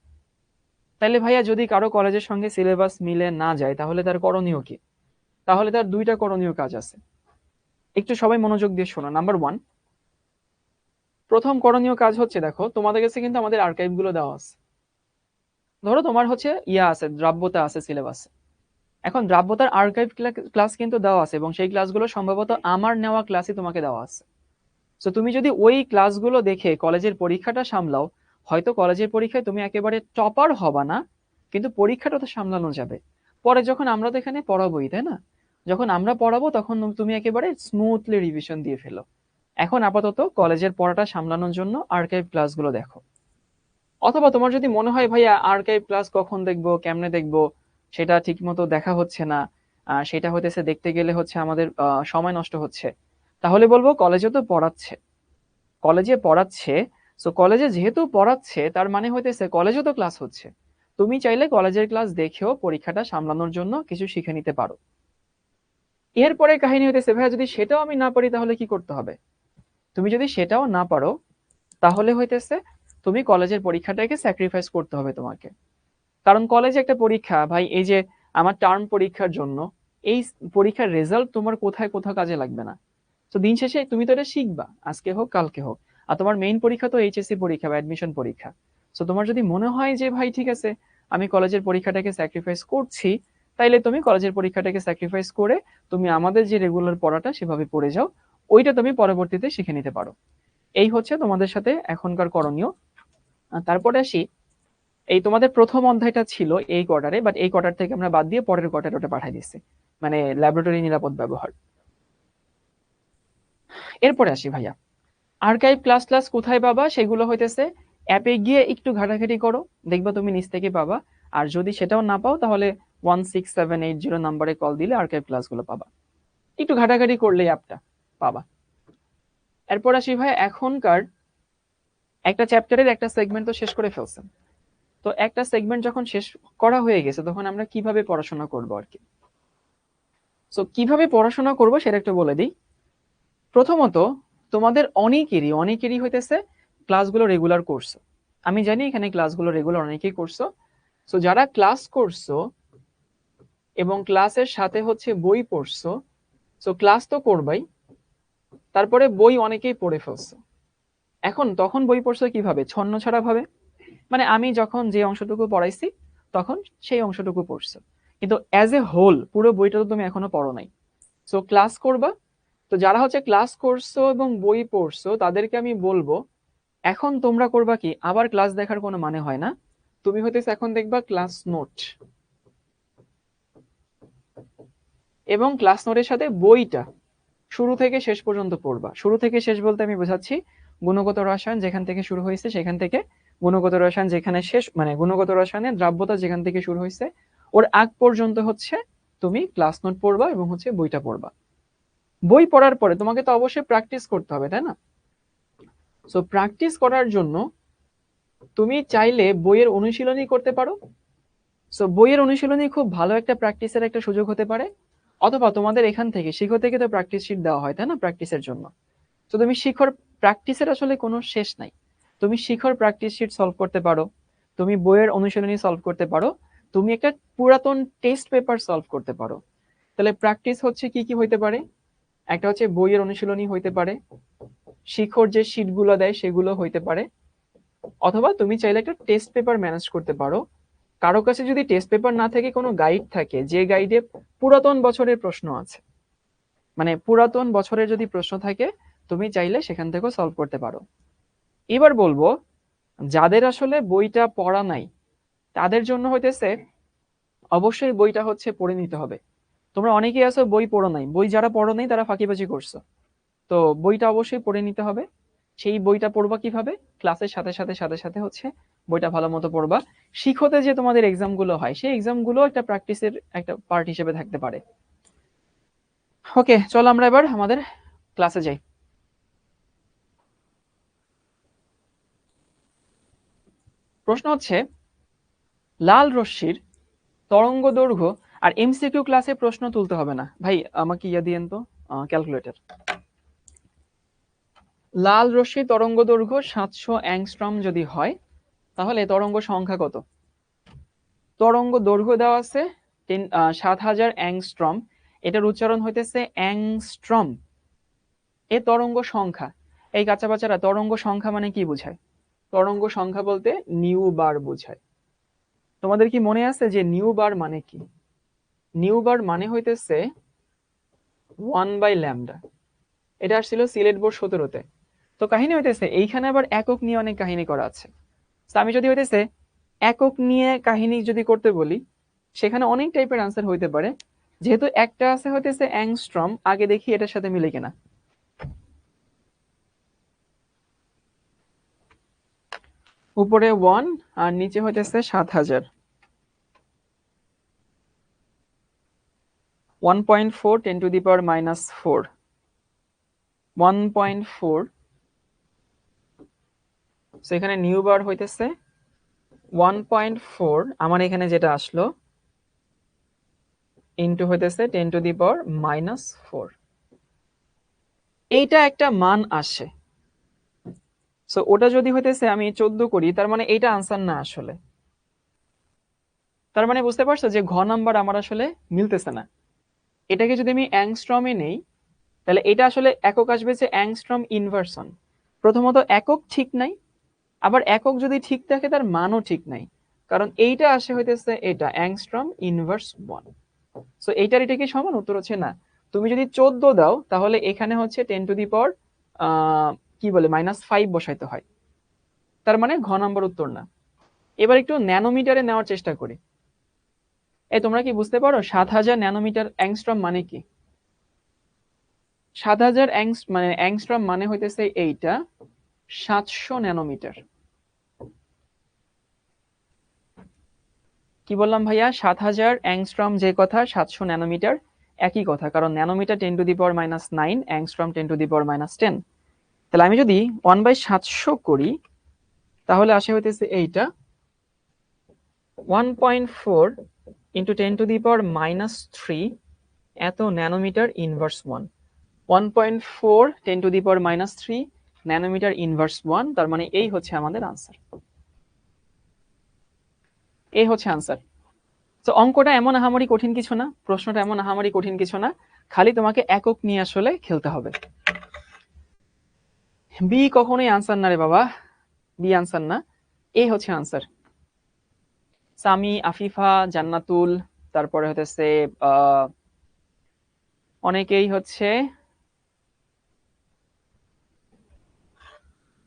তাইলে ভাইয়া যদি কারো কলেজের সঙ্গে সিলেবাস মিলে না যায় তাহলে তার করণীয় কি? তাহলে তার দুইটা করণীয় কাজ আছে, একটু সবাই মনোযোগ দিয়ে শোনো। নাম্বার 1, প্রথম করণীয় কাজ হচ্ছে, দেখো তোমাদের কাছে কিন্তু আমাদের আর্কাইভ গুলো দেওয়া আছে। ধরো তোমার হচ্ছে আছে, দ্রাব্যতা আছে সিলেবাসে। এখন দ্রাব্যতার আর্কাইভ ক্লাস কিন্তু দেওয়া আছে এবং সেই ক্লাসগুলো সম্ভবত আমার নেওয়া ক্লাসই তোমাকে দেওয়া আছে। তো তুমি যদি ওই ক্লাসগুলো দেখে কলেজের পরীক্ষাটা সামলাও, হয়তো কলেজের পরীক্ষায় তুমি একেবারে টপার হবা না, কিন্তু পরীক্ষাটা তো সামলানো যাবে। পরে যখন আমরা তো এখানে পড়াবোই, তাই না? যখন আমরা পড়াবো তখন তুমি একেবারে স্মুথলি রিভিশন দিয়ে ফেলো। এখন আপাতত কলেজের পড়াটা সামলানোর জন্য আর্কাইভ ক্লাসগুলো দেখো। অথবা তোমার যদি মনে হয় ভাইয়া আর্কাইভ ক্লাস কখন দেখবো, কেমনে দেখবো, সেটা ঠিক মতো দেখা হচ্ছে না, সেটা হইতেছে দেখতে গেলে হচ্ছে আমাদের সময় নষ্ট হচ্ছে, তাহলে বলবো কলেজে তো পড়াচ্ছে, কলেজে পড়াচ্ছে, সো কলেজে যেহেতু পড়াচ্ছে তার মানে হইতেছে কলেজে তো ক্লাস হচ্ছে। তুমি চাইলে কলেজের ক্লাস দেখেও পরীক্ষাটা সামলানোর জন্য কিছু শিখে নিতে পারো। এরপরে কাহিনী হইতেছে, ভাইয়া যদি সেটাও আমি না পারি তাহলে কি করতে হবে? তুমি যদি সেটাও না পারো তাহলে হইতেছে তুমি কলেজের পরীক্ষাটাকে স্যাক্রিফাইস করতে হবে তোমাকে। কারণ কলেজে একটা পরীক্ষা ভাই, এই যে আমার টার্ম পরীক্ষার জন্য এই পরীক্ষার রেজাল্ট তোমার কোথায় কোথাও কাজে লাগবে না। তো দিন শেষে তুমি তো এটা শিখবা, আজকে হোক কালকে হোক। আর তোমার মেইন পরীক্ষা তো এইচএসসি পরীক্ষা বা অ্যাডমিশন পরীক্ষা। তো তোমার যদি মনে হয় যে ভাই ঠিক আছে আমি কলেজের পরীক্ষাটাকে স্যাক্রিফাইস করছি, তাইলে তুমি কলেজের পরীক্ষাটাকে স্যাক্রিফাইস করে তুমি আমাদের যে রেগুলার পড়াটা সেভাবে পড়ে যাও, ওইটা তুমি পরবর্তীতে শিখে নিতে পারো। এই হচ্ছে তোমাদের সাথে এখনকার করণীয়। তারপরে আসি, এই তোমাদের প্রথম অধ্যায়টা ছিল এই কোয়ার্টারে, বাট এই কোয়ার্টার থেকে আমরা বাদ দিয়ে পরের কোয়ার্টারে ওটা পাঠিয়ে দিচ্ছি, মানে ল্যাবরেটরি নিরাপদ ব্যবহার। এরপরে আসি ভাইয়া, আর্কাইভ ক্লাস কোথায় পাবা? সেগুলো হইতেছে অ্যাপে গিয়ে একটু ঘাটাঘাটি করো, দেখবা তুমি নিচ থেকে পাবা। আর যদি সেটাও না পাও তাহলে 16780 নাম্বারে কল দিলে আর্কাইভ ক্লাসগুলো পাবা, একটু ঘাটাঘাটি করলেই অ্যাপটা পাবা। এরপর আসি ভাই, এখনকার একটা চ্যাপ্টারের একটা সেগমেন্ট তো শেষ করে ফেলছেন, তো একটা সেগমেন্ট যখন শেষ করা হয়ে গেছে তখন আমরা কিভাবে পড়াশোনা করবো আর কি। সো কিভাবে পড়াশোনা করবো সেটা একটু বলে দিই। প্রথমত তোমাদের অনেকেরই হইতেছে ক্লাসগুলো রেগুলার করছো, আমি জানি এখানে ক্লাসগুলো রেগুলার অনেকেই করছো। সো যারা ক্লাস করছো এবং ক্লাসের সাথে হচ্ছে বই পড়ছো, সো ক্লাস তো করবাই, তারপরে বই অনেকেই পড়ে ফেলছো। এখন তখন বই পড়ছো কিভাবে? ছন্ন ছাড়া ভাবে, মানে আমি যখন যে অংশটুকু পড়াইছি তখন সেই অংশটুকু পড়ছো, কিন্তু অ্যাজ এ হোল পুরো বইটা তো তুমি এখনো পড়ো নাই। সো ক্লাস করবা। তো যারা হচ্ছে ক্লাস করছো এবং বই পড়ছো তাদেরকে আমি বলবো, এখন তোমরা করবা কি, আবার ক্লাস দেখার কোনো মানে হয় না, তুমি হইতেছে এখন দেখবা ক্লাস নোট, এবং ক্লাস নোটের সাথে বইটা শুরু থেকে শেষ পর্যন্ত পড়বা। শুরু থেকে শেষ বলতে আমি বোঝাচ্ছি গুণগত রসায়ন যেখান থেকে শুরু হয়েছে সেখান থেকে, গুণগত রসায়ন যেখানে শেষ, মানে গুণগত রসায়নের দ্রাব্যতা যেখান থেকে শুরু হয়েছে ওর আগ পর্যন্ত হচ্ছে তুমি ক্লাস নোট পড়বা এবং হচ্ছে বইটা পড়বা। বই পড়ার পরে তোমাকে তো অবশ্যই প্র্যাকটিস করতে হবে, তাই না? সো প্র্যাকটিস করার জন্য তুমি চাইলে বইয়ের অনুশীলনী করতে পারো। সো বইয়ের অনুশীলনী খুব ভালো একটা প্র্যাকটিসের একটা সুযোগ হতে পারে। অথবা তোমাদের এখান থেকে শিখো থেকে তো প্র্যাকটিস শিট দেওয়া হয়, তাই না, প্র্যাকটিসের জন্য। তো তুমি শিখর প্র্যাকটিসের আসলে কোনো শেষ নাই, তুমি শিখর প্র্যাকটিস শিট সলভ করতে পারো, তুমি বইয়ের অনুশীলনী সলভ করতে পারো, তুমি একটা পুরাতন টেস্ট পেপার সলভ করতে পারো। তাহলে প্র্যাকটিস হচ্ছে কি কি হইতে পারে? একটা হচ্ছে বইয়ের অনুশীলনী হইতে পারে, শিখর যে শিটগুলো দেয় সেগুলো হইতে পারে, অথবা তুমি চাইলে একটা টেস্ট পেপার ম্যানেজ করতে পারো। কারো কাছে যদি টেস্ট পেপার না থাকে কোনো গাইড থাকে যে গাইডে পুরাতন বছরের প্রশ্ন আছে, মানে পুরাতন বছরের যদি প্রশ্ন থাকে তুমি চাইলে সেখান থেকেও সলভ করতে পারো। এবার বলবো যাদের আসলে বইটা পড়া নাই তাদের জন্য হইতেছে অবশ্যই বইটা হচ্ছে পড়ে নিতে হবে। তোমরা অনেকেই আছো বই পড়ো নাই, বই যারা পড়ো নাই তারা ফাঁকিবাজি করছো, তো বইটা অবশ্যই পড়ে নিতে হবে। সেই বইটা পড়বা কিভাবে? ক্লাসের সাথে সাথে হচ্ছে বইটা ভালো মতো পড়বা। শিখতে যে তোমাদের এক্সাম গুলো হয় সেই এক্সাম গুলো একটা প্র্যাকটিসের একটা পার্ট হিসেবে থাকতে পারে। ওকে, চলো আমরা এবার আমাদের ক্লাসে যাই। প্রশ্ন হচ্ছে লাল রশ্মির তরঙ্গ দৈর্ঘ্য, আর এমসিকিউ ক্লাসে প্রশ্ন তুলতে হবে না ভাই, আমাকে ইয়া দিয়েন তো ক্যালকুলেটর। লাল রশ্মির তরঙ্গ দৈর্ঘ্য 700 অ্যাংস্ট্রম যদি হয় তাহলে তরঙ্গ সংখ্যা কত? তরঙ্গ দৈর্ঘ্য দেওয়া আছে 7000 অ্যাংস্ট্রম, এটার উচ্চারণ হইতেছে অ্যাংস্ট্রম। এ তরঙ্গ সংখ্যা, এই কাঁচা বাচ্চারা তরঙ্গ সংখ্যা মানে কি বোঝায়? তরঙ্গ সংখ্যা বলতে নিউ বার বোঝায়। তোমাদের কি মনে আছে যে নিউ বার মানে কি? নিউ বার মানে হইতেছে 1/λ। এটা আসছিল সিলেট বোর্ড 17-তে। তো কাহিনী হইতেছে এইখানে আবার একক নিয়ে অনেক কাহিনী করা আছে। তো আমি যদি হইতেছে একক নিয়ে কাহিনী যদি করতে বলি সেখানে অনেক টাইপের আনসার হইতে পারে। যেহেতু একটা আছে হইতেছে অ্যাংস্ট্রম, আগে দেখি এটার সাথে মিলে কিনা। উপরে 1 আর নিচে হইতেছে 7000। 1.4 10 to the power -4, 1.4। সেখানে নিউ বার হইতেছে 1.4, আমার এখানে যেটা আসলো ইনটু হইতেছে 10 to the power -4। এইটা একটা মান আসে। সো ওটা যদি হইতেছে আমি 14 করি, তার মানে এইটা আনসার না আসলে। তার মানে বুঝতে পারছো যে ঘ নাম্বার আমার আসলে মিলতেছে না। এটাকে যদি আমি অ্যাংস্ট্রমে নেই তাহলে এটা আসলে একক আসবে যে অ্যাংস্ট্রম ইনভার্সন। প্রথমত একক ঠিক নাই, আবার একক যদি ঠিক থাকে তার মানও ঠিক নাই, কারণ এইটা আসে হইতেছে এটা অ্যাংস্ট্রম ইনভার্স 1। সো এইটার এটা কি সমান? উত্তর হচ্ছে না। তুমি যদি 14 দাও তাহলে এখানে হচ্ছে 10 টু দি পাওয়ার কি বলে -5 বসাইতে হয়, তার মানে ঘ নাম্বার উত্তর না। এবার একটু ন্যানোমিটারে নেওয়ার চেষ্টা করি। তোমরা কি বুঝতে পারো 7000 ন্যানোমিটার অ্যাংস্ট্রম মানে কি? 7000 মানে অ্যাংস্ট্রম মানে হইতেছে এইটা 700 ন্যানোমিটার। কি বললাম ভাইয়া? 7000 অ্যাংস্ট্রম যে কথা, 700 ন্যানোমিটার একই কথা, কারণ nanometre 10 to the power -9, angstrom 10 to the power -10। তাহলে আমি যদি 1/700 করি তাহলে আসে হইতেছে এইটা 1.4 ইন্টু 10 টু দি পাওয়ার -3 এত nanometre inverse 1। 1.4 10 to the power -3 nanometre inverse 1, তার মানে এই হচ্ছে আমাদের আনসার। এই হচ্ছে আনসার। তো অঙ্কটা এমন আহামরি কঠিন কিছু না, প্রশ্নটা এমন আহামরি কঠিন কিছু না, খালি তোমাকে একক নিয়ে আসলে খেলতে হবে। বি কখনোই আনসার না রে বাবা, বি আনসার না, এ হচ্ছে আনসার। সামি, আফিফা, জান্নাতুল, তারপরে হতেছে অনেকেই হচ্ছে,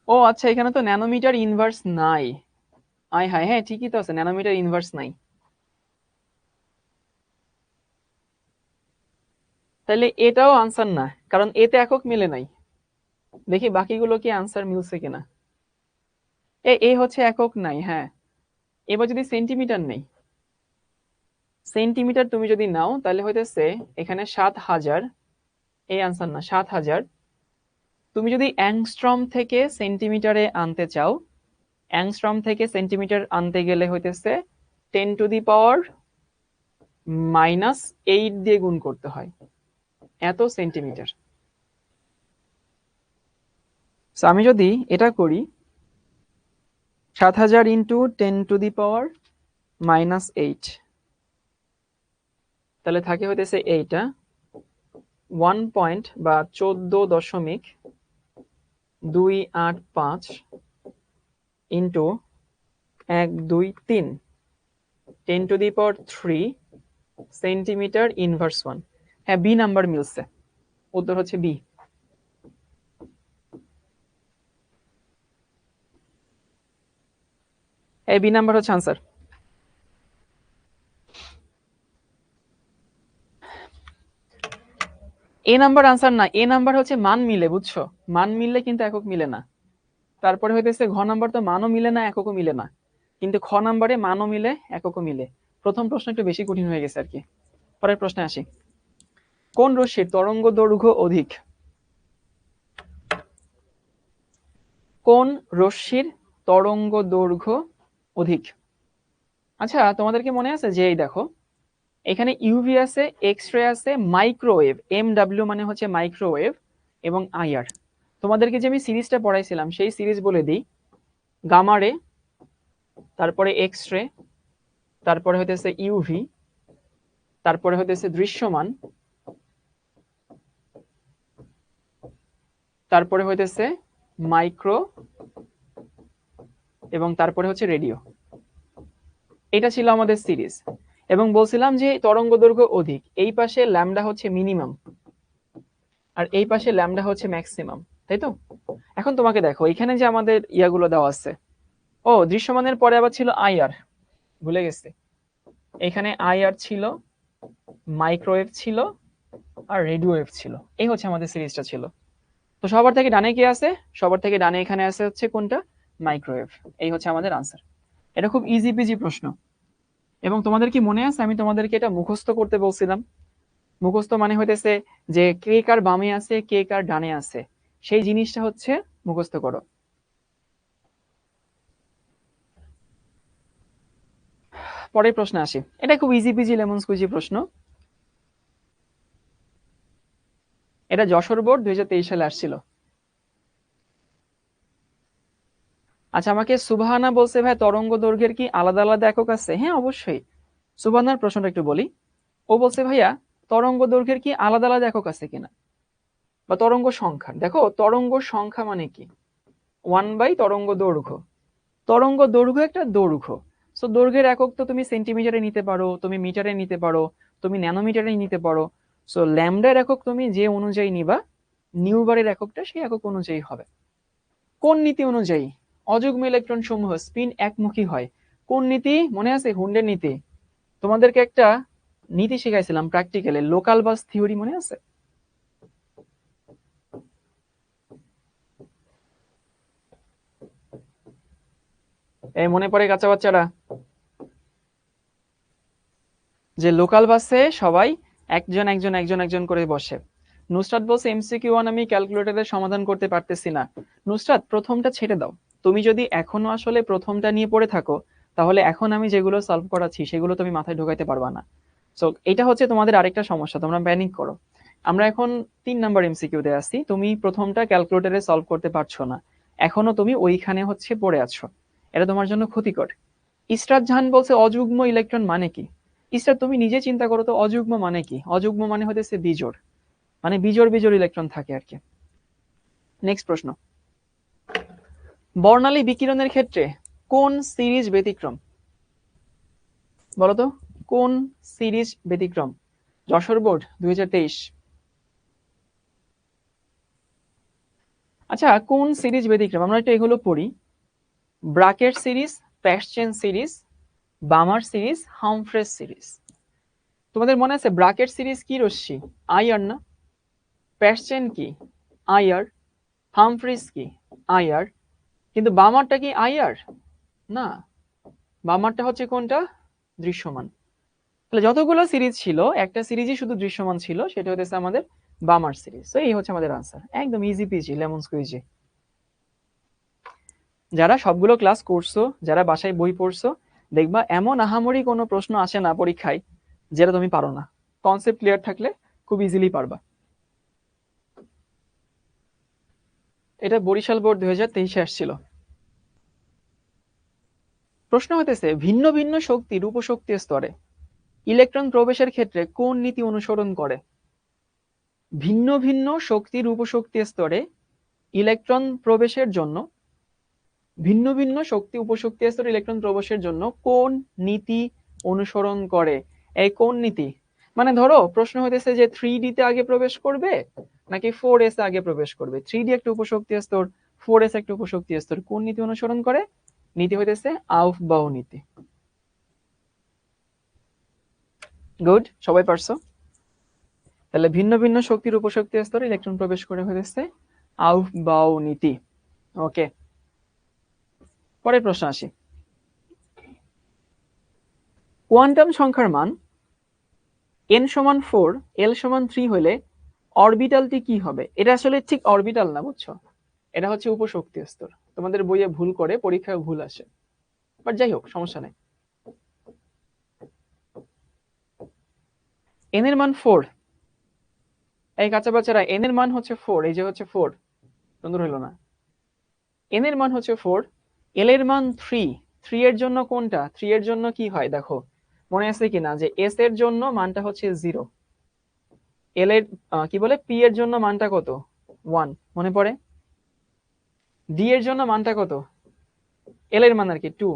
ও আচ্ছা এখানে তো ন্যানোমিটার ইনভার্স নাই। আয় হায়, হ্যাঁ ঠিকই তো আছে, ন্যানোমিটার ইনভার্স নাই। তাহলে এটাও আনসার না, কারণ এতে একক মিলে নাই। দেখি বাকিগুলো কি আনসার মিলছে কিনা। এ হচ্ছে একক নাই, হ্যাঁ। এবার যদি সেন্টিমিটার নেই, সেন্টিমিটার তুমি যদি নাও তাহলে হইতেছে এখানে 7000, এই আনসার না, 7000। তুমি যদি অ্যাংস্ট্রম থেকে সেন্টিমিটারে আনতে চাও, অ্যাংস্ট্রম থেকে সেন্টিমিটার আনতে গেলে হইতেছে 10 টু দি পাওয়ার -8 দিয়ে গুণ করতে হয়, এত সেন্টিমিটার। আমি যদি এটা করি 7000 ইন্টু 10 টু দি পাওয়ার -8, তাহলে থাকে হইতেছে এইটা 1 পয়েন্ট বা 14.285 into 123 10 to the power 3 centimetre inverse 1। হ্যাঁ, বি নাম্বার মিলছে, উত্তর হচ্ছে বি। এই বি নাম্বার হচ্ছে আনসার। এ নাম্বার আনসার না, এ নাম্বার হচ্ছে মান মিলে, বুঝছো? মান মিললে কিন্তু একক মিলে না। তারপরে হইতেছে ঘ নাম্বার তো মানও মিলে না এককও মিলে না। কিন্তু খ নাম্বারে মানও মিলে এককও মিলে। প্রথম প্রশ্ন একটু বেশি কঠিন হয়ে গেছে আর কি। পরের প্রশ্নে আসি, কোন রশ্মির তরঙ্গ দৈর্ঘ্য অধিক? কোন রশ্মির তরঙ্গ দৈর্ঘ্য অধিক? আচ্ছা, তোমাদের কি মনে আছে যে এই দেখো এখানে ইউভি আছে, এক্স রে আছে, মাইক্রোওয়েভ, MW মানে হচ্ছে মাইক্রোওয়েভ, এবং IR। তোমাদেরকে যে আমি সিরিজটা পড়াইছিলাম সেই সিরিজ বলে দিই, গামা রে, তারপরে এক্স রে, তারপরে হইতেছে ইউভি, তারপরে হইতেছে দৃশ্যমান, তারপরে হইতেছে মাইক্রো, এবং তারপরে হচ্ছে রেডিও। এটা ছিল আমাদের সিরিজ, এবং বলছিলাম যে তরঙ্গ দৈর্ঘ্য অধিক, এই পাশে ল্যামডা হচ্ছে মিনিমাম আর এই পাশে ল্যামডা হচ্ছে ম্যাক্সিমাম, তাই তো? এখন তোমাকে দেখো এখানে যে আমাদের ইয়াগুলো দেওয়া আছে, ও দৃশ্যমানের পরে আবার ছিল IR, ভুলে গেছি, এখানে IR ছিল, মাইক্রোওয়েভ ছিল, আর রেডিও ওয়েভ ছিল। এই হচ্ছে আমাদের সিরিজটা ছিল। তো সবার থেকে ডানে কি আছে? সবার থেকে ডানে এখানে আছে হচ্ছে কোনটা? মাইক্রোওয়েভ। এই হচ্ছে আমাদের আনসার। এটা খুব ইজি পিজি প্রশ্ন। এবং তোমাদের কি মনে আছে আমি তোমাদেরকে এটা মুখস্থ করতে বলছিলাম? মুখস্থ মানে হইতেছে যে কে কার বামে আছে, কে কার ডানে আছে, সেই জিনিসটা হচ্ছে মুখস্থ করো। পরের প্রশ্ন আসি, এটা খুব ইজি পিজি লেমন স্কুইজি প্রশ্ন। এটা যশোর বোর্ড 2023 সালে আসছিল। আচ্ছা, আমাকে সুবহানা বলছে ভাই তরঙ্গ দৈর্ঘ্যের কি আলাদা আলাদা একক আছে? হ্যাঁ অবশ্যই। সুবহানার প্রশ্নটা একটু বলি। ও বলছে ভাইয়া তরঙ্গ দৈর্ঘ্যের কি আলাদা আলাদা একক আছে কিনা, বা তরঙ্গ সংখ্যা। দেখো তরঙ্গ সংখ্যা মানে কি? 1 বাই তরঙ্গ দৈর্ঘ্য। তরঙ্গ দৈর্ঘ্য একটা দৈর্ঘ্য, সো দৈর্ঘ্যের একক তো তুমি সেন্টিমিটারে নিতে পারো, তুমি মিটারে নিতে পারো, তুমি ন্যানোমিটারে নিতে পারো। সো ল্যামডার একক তুমি যে অনুযায়ী নিবা, নিউবারের এককটা সেই একক অনুযায়ী হবে। কোন নীতি অনুযায়ী অযুগ্ম ইলেকট্রন সমূহ স্পিন একমুখী হয়? কোন নীতি মনে আছে? হুন্ডের নীতি। তোমাদেরকে একটা নীতি শিখাইছিলাম প্র্যাকটিক্যালে, লোকাল বাস থিওরি, মনে আছে? এই মনে পড়ে কাঁচা বাচ্চারা? যে লোকাল বাসে সবাই একজন একজন একজন একজন করে বসে। নুসরাত বলছে MCQ1 আমি ক্যালকুলেটরের সমাধান করতে পারতেছি না। নুসরাত প্রথমটা ছেড়ে দাও, তুমি যদি এখনো আসলে প্রথমটা নিয়ে পড়ে থাকো তাহলে এখন আমি যেগুলো সলভ করাচ্ছি সেগুলো তুমি মাথায় ঢোকাইতে পারবা না। সো এটা হচ্ছে তোমাদের আরেকটা সমস্যা, তোমরা প্যানিক করো। আমরা এখন 3 নাম্বার MCQ তে আসি, তুমি প্রথমটা ক্যালকুলেটরে সলভ করতে পারছো না, এখনো তুমি ওইখানে হচ্ছে পড়ে আছো, এটা তোমার জন্য ক্ষতিকর। ইসরাত জাহান বলছে অযুগ্ম ইলেকট্রন মানে কি? ইসরাত তুমি নিজে চিন্তা করো তো, অযুগ্ম মানে কি? অযুগ্ম মানে হতেছে বিজোড়, মানে বিজোড় বিজোড় ইলেকট্রন থাকে আর কি। নেক্সট প্রশ্ন, বর্ণালী বিকিরণের ক্ষেত্রে কোন সিরিজ ব্যতিক্রম? বলতো কোন সিরিজ ব্যতিক্রম? যশোর বোর্ড 2023। আচ্ছা, কোন সিরিজ ব্যতিক্রম? আমরা একটু এগুলো পড়ি। Brackett series, Paschen series, Balmer series, Humphreys series. তোমাদের মনে আছে ব্রাকেট সিরিজ কি রশ্মি? IR না? প্যাসচেন কি? IR। হামফ্রিজ কি? IR। কিন্তু বামারটা কি IR? না, বামারটা হচ্ছে কোনটা? দৃশ্যমান। তাহলে যতগুলো সিরিজ ছিল একটা সিরিজই শুধু দৃশ্যমান ছিল, সেটা হচ্ছে আমাদের বামার সিরিজ। তো এই হচ্ছে আমাদের আনসার, একদম ইজি পিজি লেমন স্কুইজি। যারা সবগুলো ক্লাস করছো, যারা বাসায় বই পড়ছো, দেখবা এমন আহামরি কোনো প্রশ্ন আসে না পরীক্ষায় যেটা তুমি পারো না। কনসেপ্ট ক্লিয়ার থাকলে খুব ইজিলি পারবা। এটা বরিশাল বোর্ড 2023 আসছিল। প্রশ্ন হতেছে ভিন্ন ভিন্ন শক্তির উপশক্তি স্তরে ইলেকট্রন প্রবেশের ক্ষেত্রে কোন নীতি অনুসরণ করে? ভিন্ন ভিন্ন শক্তির উপশক্তি স্তরে ইলেকট্রন প্রবেশের জন্য, ভিন্ন ভিন্ন শক্তি উপশক্তি স্তরে ইলেকট্রন প্রবেশের জন্য কোন নীতি অনুসরণ করে? এই কোন নীতি মানে ধরো প্রশ্ন হইতেছে যে 3D তে আগে প্রবেশ করবে নাকি 4s আগে প্রবেশ করবে। 3D একটা উপশক্তি স্তর, 4s একটা উপশক্তি স্তর, কোন নীতি অনুসরণ করে? নীতি হইতেছে আউফবাউ নীতি। গুড, সবাই পারছো? তাহলে ভিন্ন ভিন্ন শক্তির উপশক্তি স্তরে ইলেকট্রন প্রবেশ করে হইতেছে আউফবাউ নীতি। ওকে, পরের প্রশ্ন আসি। কোয়ান্টাম সংখ্যার মান n সমান 4 l সমান 3 হলে অরবিটালটি কি হবে? এটা আসলে ঠিক অরবিটাল না, বুঝছো? এটা হচ্ছে উপশক্তি স্তর। তোমাদের বইয়ে ভুল করে, পরীক্ষায় ভুল আসে, বাট যাই হোক, সমস্যা নেই। n এর মান 4, এই কাঁচা বাচ্চারা n এর মান হচ্ছে 4, এই যে হচ্ছে 4, সুন্দর হলো না? n এর মান হচ্ছে 4, l এর মান 3, 3 এর জন্য কোনটা? 3 এর জন্য কি হয় দেখো, মনে আছে কিনা যে s এর জন্য মানটা হচ্ছে 0, l এর কি বলে p এর জন্য মানটা কত? 1, মনে পড়ে? d এর জন্য মানটা কত? l এর মান আর কি 2,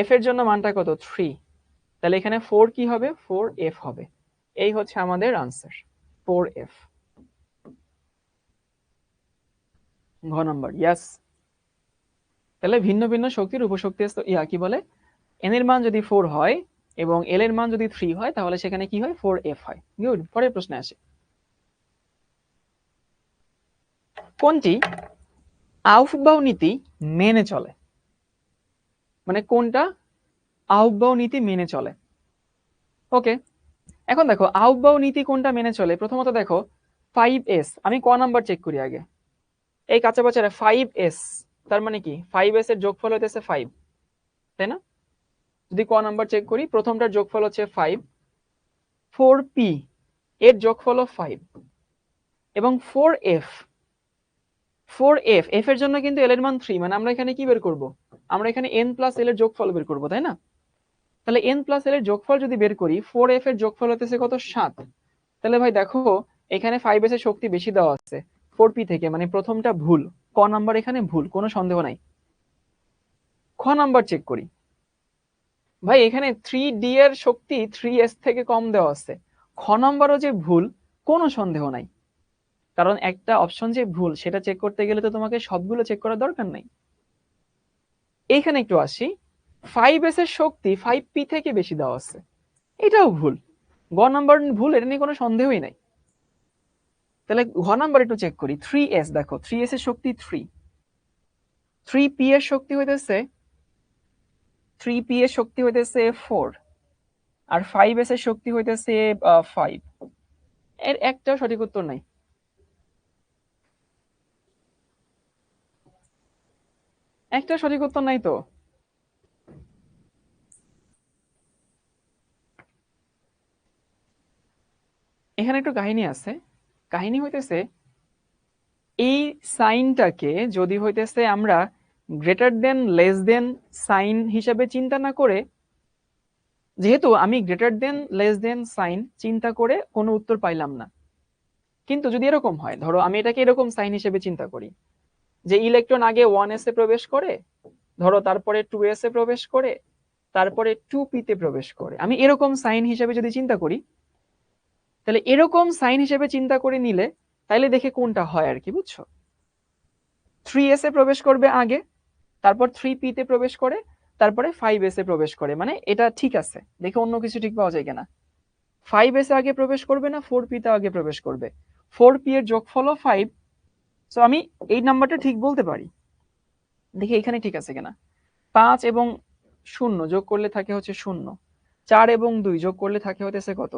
f এর জন্য মানটা কত? 3, তাহলে এখানে 4 কি হবে? 4f হবে। এই হচ্ছে আমাদের আনসার, 4f। ঘ নাম্বার, ইয়েস। তাহলে ভিন্ন ভিন্ন শক্তির উপশক্তি কি বলে, n এর মান যদি 4 হয় এবং l এর মান যদি 3 হয়, তাহলে সেখানে কি হয়? 4f হয়। গুড। পরের প্রশ্নে আসে, কোনটি আউফবাউ নীতি মেনে চলে? মানে কোনটা আউফবাউ নীতি মেনে চলে? ওকে, এখন দেখো আউফবাউ নীতি কোনটা মেনে চলে। প্রথমত দেখো 5s, আমি ক নাম্বার চেক করি আগে। এই কাঁচা বাচ্চারা 5s, তার মানে কি 5s এর যোগফল হইতেছে 5, তাই না? যদি ক নাম্বার চেক করি, প্রথমটার যোগফল হচ্ছে 5, 4p এর যোগফল 5 এবং 4f, 4f, f এর জন্য কিন্তু l এর মান 3, মানে আমরা এখানে কি বের করব? আমরা এখানে n প্লাস l এর যোগফল বের করব, তাই না? তাহলে n প্লাস l এর যোগফল যদি বের করি, 4f এর যোগফল হতেছে কত? 7। তাহলে ভাই দেখো এখানে 5s এর শক্তি বেশি দেওয়া আছে 4p থেকে, মানে প্রথমটা ভুল, ক নাম্বার এখানে ভুল, কোনো সন্দেহ নাই। খ নাম্বার চেক করি, ভাই এখানে 3d এর শক্তি 3s থেকে কম দেওয়া আছে, খ নাম্বারও যে ভুল, কোনো সন্দেহ নাই। কারণ একটা অপশন যে ভুল, সেটা চেক করতে গেলে তো তোমাকে সবগুলো চেক করার দরকার নাই। এইখানে একটু আসি, 5s এর শক্তি 5p থেকে বেশি দেওয়া আছে, এটাও ভুল। গ নাম্বার ভুল, এটা নিয়ে কোনো সন্দেহই নাই। তাহলে ঘ নাম্বার একটু চেক করি, 3s, দেখো 3s এর শক্তি 3, 3p এর শক্তি হইতেছে 3p এর শক্তি হইতেছে 4, আর 5s এর শক্তি হইতেছে 5। এর একটাও সঠিক উত্তর নাই। একটা সঠিক উত্তর নাই তো। এখানে একটু কাহিনী আছে। কাহিনী হইতেছে, এই সাইনটাকে যদি হইতেছে আমরা greater than less than sign হিসাবে চিন্তা না করে, যেহেতু আমি greater than less than sign চিন্তা করে কোনো উত্তর পাইলাম না, কিন্তু যদি এরকম হয়, ধরো আমি এটাকে এরকম সাইন হিসেবে চিন্তা করি যে ইলেকট্রন আগে 1s এ প্রবেশ করে, ধরো তারপরে 2s এ প্রবেশ করে, তারপরে 2p তে প্রবেশ করে, আমি এরকম সাইন হিসেবে যদি চিন্তা করি, তাহলে এরকম সাইন হিসেবে চিন্তা করে নিলে তাইলে দেখে কোনটা হয় আর কি, বুঝছো? 3s এ প্রবেশ করবে আগে, তারপর 3p তে প্রবেশ করে, তারপরে 5s এ প্রবেশ করে, মানে এটা ঠিক আছে, দেখে অন্য কিছু ঠিক পাওয়া যায় কিনা। 5s এ আগে প্রবেশ করবে না 4p তে আগে প্রবেশ করবে, 4p এর যোগফল 5, সো আমি এই নাম্বারটা ঠিক বলতে পারি। দেখি এখানে ঠিক আছে কিনা। 5 এবং 0 যোগ করলে থাকে হচ্ছে 0, 4 এবং 2 যোগ করলে থাকে হতেছে কত?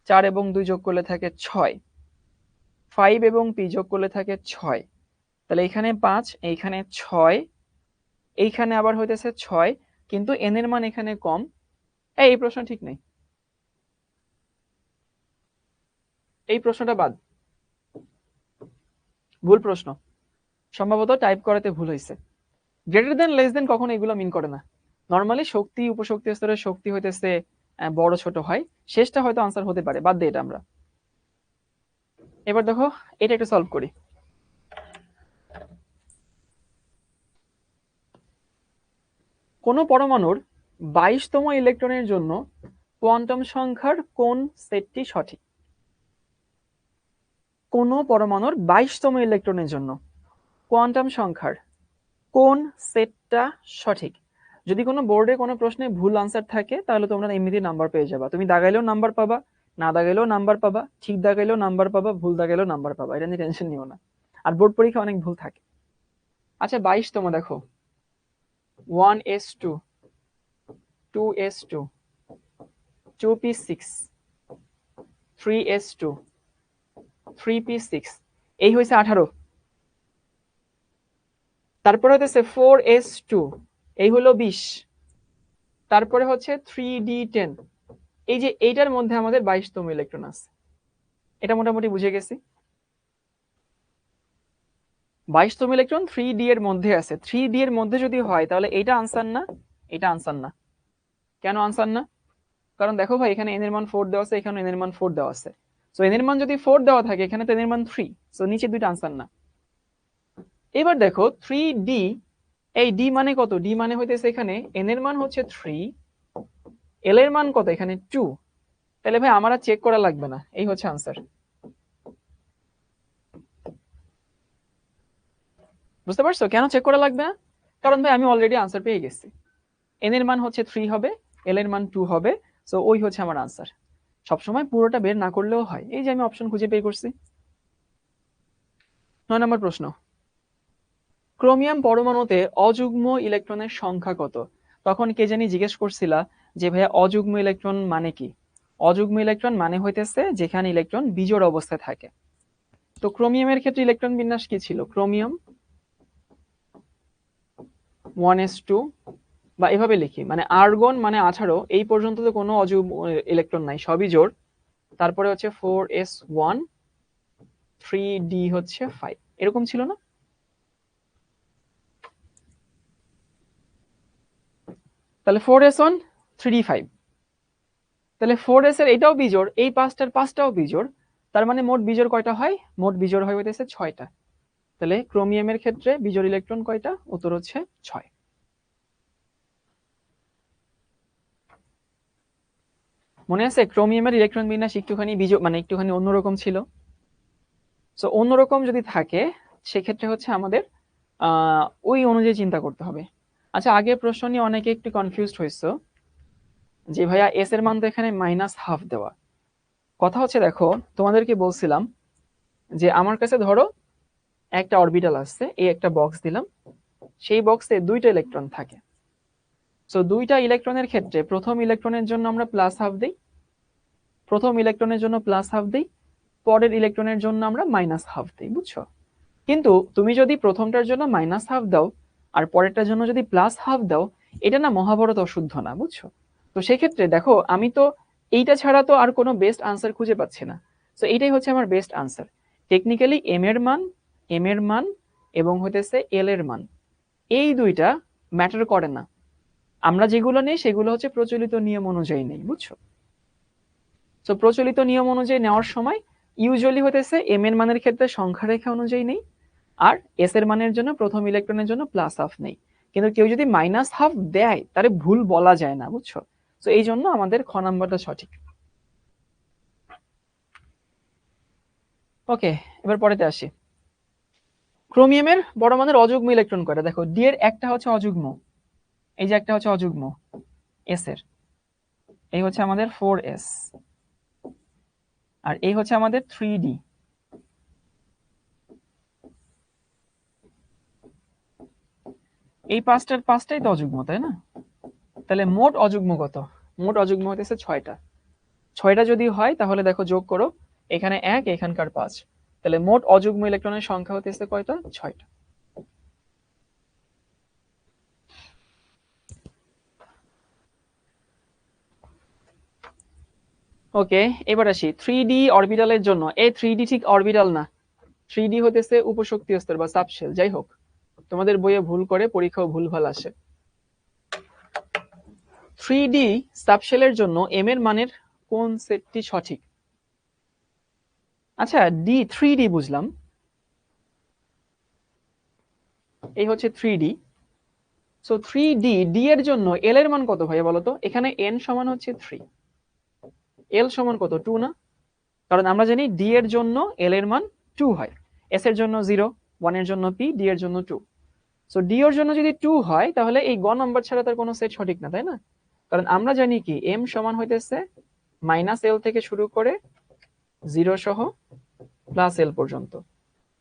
4 এবং 2 যোগ করলে থাকে 6, 5 এবং p যোগ করলে থাকে 6, তাহলে এখানে 5, এইখানে 6, এইখানে আবার হইতেছে 6, কিন্তু n এর মান এখানে কম। এই প্রশ্ন ঠিক নেই, এই প্রশ্নটা বাদ, ভুল প্রশ্ন, সম্ভবত টাইপ করাতে ভুল হয়েছে। গ্রেটার দেন লেস দেন কখনো এগুলো মিন করে না। নর্মালি শক্তি উপশক্তি স্তরের শক্তি হইতেছে বড় ছোট হয়, শেষটা হয়তো আনসার হতে পারে, বাদ দিয়ে এটা আমরা। এবার দেখো এটা একটু সলভ করি। কোন পরমাণুর 22তম ইলেকট্রনের জন্য কোয়ান্টাম সংখ্যার কোন সেটটি সঠিক? কোন পরমাণুর 22তম ইলেকট্রনের জন্য কোয়ান্টাম সংখ্যার কোন সেটটা সঠিক? যদি কোনো বোর্ডে কোনো প্রশ্নে ভুল আনসার থাকে, তাহলে তোমরা এমনিতেই নাম্বার পেয়ে যাবা, তুমি দাগাইলেও নাম্বার পাবা, না দাগাইলেও নাম্বার পাবা, ঠিক দাগাইলেও নাম্বার পাবা, ভুল দাগাইলেও নাম্বার পাবা, এটা নিয়ে টেনশন নিও না। আর বোর্ড পরীক্ষা অনেক ভুল থাকে। আচ্ছা 22তম দেখো, 1s2, 2s2, 2p6, 3s2, 3p6, এই হয়েছে 18। তারপরে হতেছে 4s2, এই হলো 20। তারপরে হচ্ছে 3d10, এই যে এইটার মধ্যে আমাদের 22তম ইলেকট্রন আছে। এটা মোটামুটি বুঝে গেছি। 22তম ইলেকট্রন 3d এর মধ্যে আছে। 3d এর মধ্যে যদি হয় তাহলে এইটা আনসার না, এটা আনসার না। কেন আনসার না? কারণ দেখো ভাই, এখানে n এর মান 4 দেওয়া আছে, এখানে n এর মান 4 দেওয়া আছে। সো n এর মান যদি 4 দেওয়া থাকে, এখানে তো n এর মান 3, সো নিচে দুইটা আনসার না। এবার দেখো 3d, এই d মানে কত? d মানে হইতেছে এখানে n এর মান হচ্ছে 3, l এর মান কত? এখানে 2। তাহলে ভাই আমার আর চেক করা লাগবে না, এই হচ্ছে আনসার। বুঝতে পারছো কেন চেক করা লাগবে না? কারণ ভাই আমি অলরেডি আনসার পেয়ে গেছি। n এর মান হচ্ছে 3 হবে, l এর মান 2 হবে, সো ওই হচ্ছে আমার আনসার। সবসময় পুরোটা বের না করলেও হয়, এই যে আমি অপশন খুঁজে বের করছি। 9 নম্বর প্রশ্ন, ক্রোমিয়াম পরমাণুতে অযুগ্ম ইলেকট্রনের সংখ্যা কত? তখন কে জানি জিজ্ঞেস করছিলা যে ভাইয়া অযুগ্ম ইলেকট্রন মানে কি? অযুগ্ম ইলেকট্রন মানে হইতেছে যেখানে ইলেকট্রন বিজোড় অবস্থায় থাকে। তো ক্রোমিয়ামের ক্ষেত্রে ইলেকট্রন বিন্যাস কি ছিল? ক্রোমিয়াম 1s2, বা এভাবে লিখি, মানে আর্গন মানে 18, এই পর্যন্ত তো কোনো অযুগ্ম ইলেকট্রন নাই, সবই জোড়। তারপরে হচ্ছে 4s1, 3d হচ্ছে 5, এরকম ছিল না? তাহলে 4s1, 3d5, তাহলে 4s এর এটাও বিজোড়, এই পাঁচটাও বিজোড়। তার মানে মোট বিজোড় কয়টা হয়? মোট বিজোড় হয় হইতেছে 6টা। তাহলে ক্রোমিয়ামের ক্ষেত্রে বিজোড় ইলেকট্রন কয়টা? উত্তর হচ্ছে 6। মনে আছে ক্রোমিয়ামের ইলেকট্রন বিন্যাস একটুখানি বিজোড়, মানে একটুখানি অন্যরকম ছিল। সো অন্যরকম যদি থাকে সেক্ষেত্রে হচ্ছে আমাদের ওই অনুযায়ী চিন্তা করতে হবে। আচ্ছা, আগের প্রশ্ন নিয়ে অনেকে একটু কনফিউজড হয়েছে যে ভাইয়া এস এর মান তো এখানে -12 দেওয়া। কথা হচ্ছে দেখো, তোমাদেরকে বলছিলাম যে আমার কাছে ধরো একটা অরবিটাল আছে, এই একটা বক্স দিলাম, সেই বক্সে 2টা ইলেকট্রন থাকে। সো 2টা ইলেকট্রনের ক্ষেত্রে প্রথম ইলেকট্রনের জন্য আমরা +12 দিই, প্রথম ইলেকট্রনের জন্য +12 দিই, পরের ইলেকট্রনের জন্য আমরা -12 দিই, বুঝছো? কিন্তু তুমি যদি প্রথমটার জন্য -12 দাও আর পরেরটার জন্য যদি +12 দাও, এটা না মহাভারত অশুদ্ধ না, বুঝছো? তো সেক্ষেত্রে দেখো, আমি তো এইটা ছাড়া তো আর কোনো বেস্ট আনসার খুঁজে পাচ্ছি না। সো এইটাই হচ্ছে আমার বেস্ট আনসার। টেকনিক্যালি এম এর মান এবং হইতেছে এল এর মান, এই দুইটা ম্যাটার করে না। আমরা যেগুলো নেই সেগুলো হচ্ছে প্রচলিত নিয়ম অনুযায়ী নেই, বুঝছো? সো প্রচলিত নিয়ম অনুযায়ী নেওয়ার সময় ইউজুয়ালি হইতেছে এম এর মানের ক্ষেত্রে সংখ্যা রেখা অনুযায়ী নেই, আর এস এর মানের জন্য প্রথম ইলেকট্রনের জন্য +12 নেই। কিন্তু কেউ যদি -12 দেয় তারে ভুল বলা যায় না, বুঝছো? তো এই জন্য আমাদের খ নাম্বারটা সঠিক। ওকে, এবার পরেতে আসি। ক্রোমিয়ামের বড় মানের অযুগ্ম ইলেকট্রন কয়টা? দেখো ডি এর একটা হচ্ছে অযুগ্ম, এই যে একটা হচ্ছে অযুগ্ম এস এর, এই হচ্ছে আমাদের 4s, আর এই হচ্ছে আমাদের 3d। এই পাঁচটাই তো অযুগ্ম, তাই না? তাহলে মোট অযুগ্ম কত? মোট অযুগ্ম হইতেছে 6টা। 6টা যদি হয় তাহলে দেখো যোগ করো, এখানে 1, এখানকার 5, তাহলে মোট অযুগ্ম ইলেকট্রনের সংখ্যা হতেছে কয়টা? 6টা। ওকে, এবার আসি 3d অরবিটালের জন্য। এই 3d ঠিক অরবিটাল না, 3d হতেছে উপশক্তি স্তর বা সাবশেল। যাই হোক, তোমাদের বইয়ে ভুল করে, পরীক্ষাও ভুলভাল আসে। 3d সাবশেলের জন্য m এর মানের কোন সেটটি সঠিক? আচ্ছা, ডি 3d বুঝলাম, এই হচ্ছে 3d। সো 3d, ডি এর জন্য এল এর মান কত ভাইয়া বলো তো? এখানে n সমান হচ্ছে 3, এল সমান কত? 2 না? কারণ আমরা জানি ডি এর জন্য এল এর মান 2 হয়, এস এর জন্য 0, 1 এর জন্য p, ডি এর জন্য 2। সো ডি এর জন্য যদি 2 হয় তাহলে এই গ নাম্বার ছাড়া তার কোনো সেট সঠিক না, তাই না? কারণ আমরা জানি কি m সমান হইতেছে -l থেকে শুরু করে 0 সহ +l পর্যন্ত।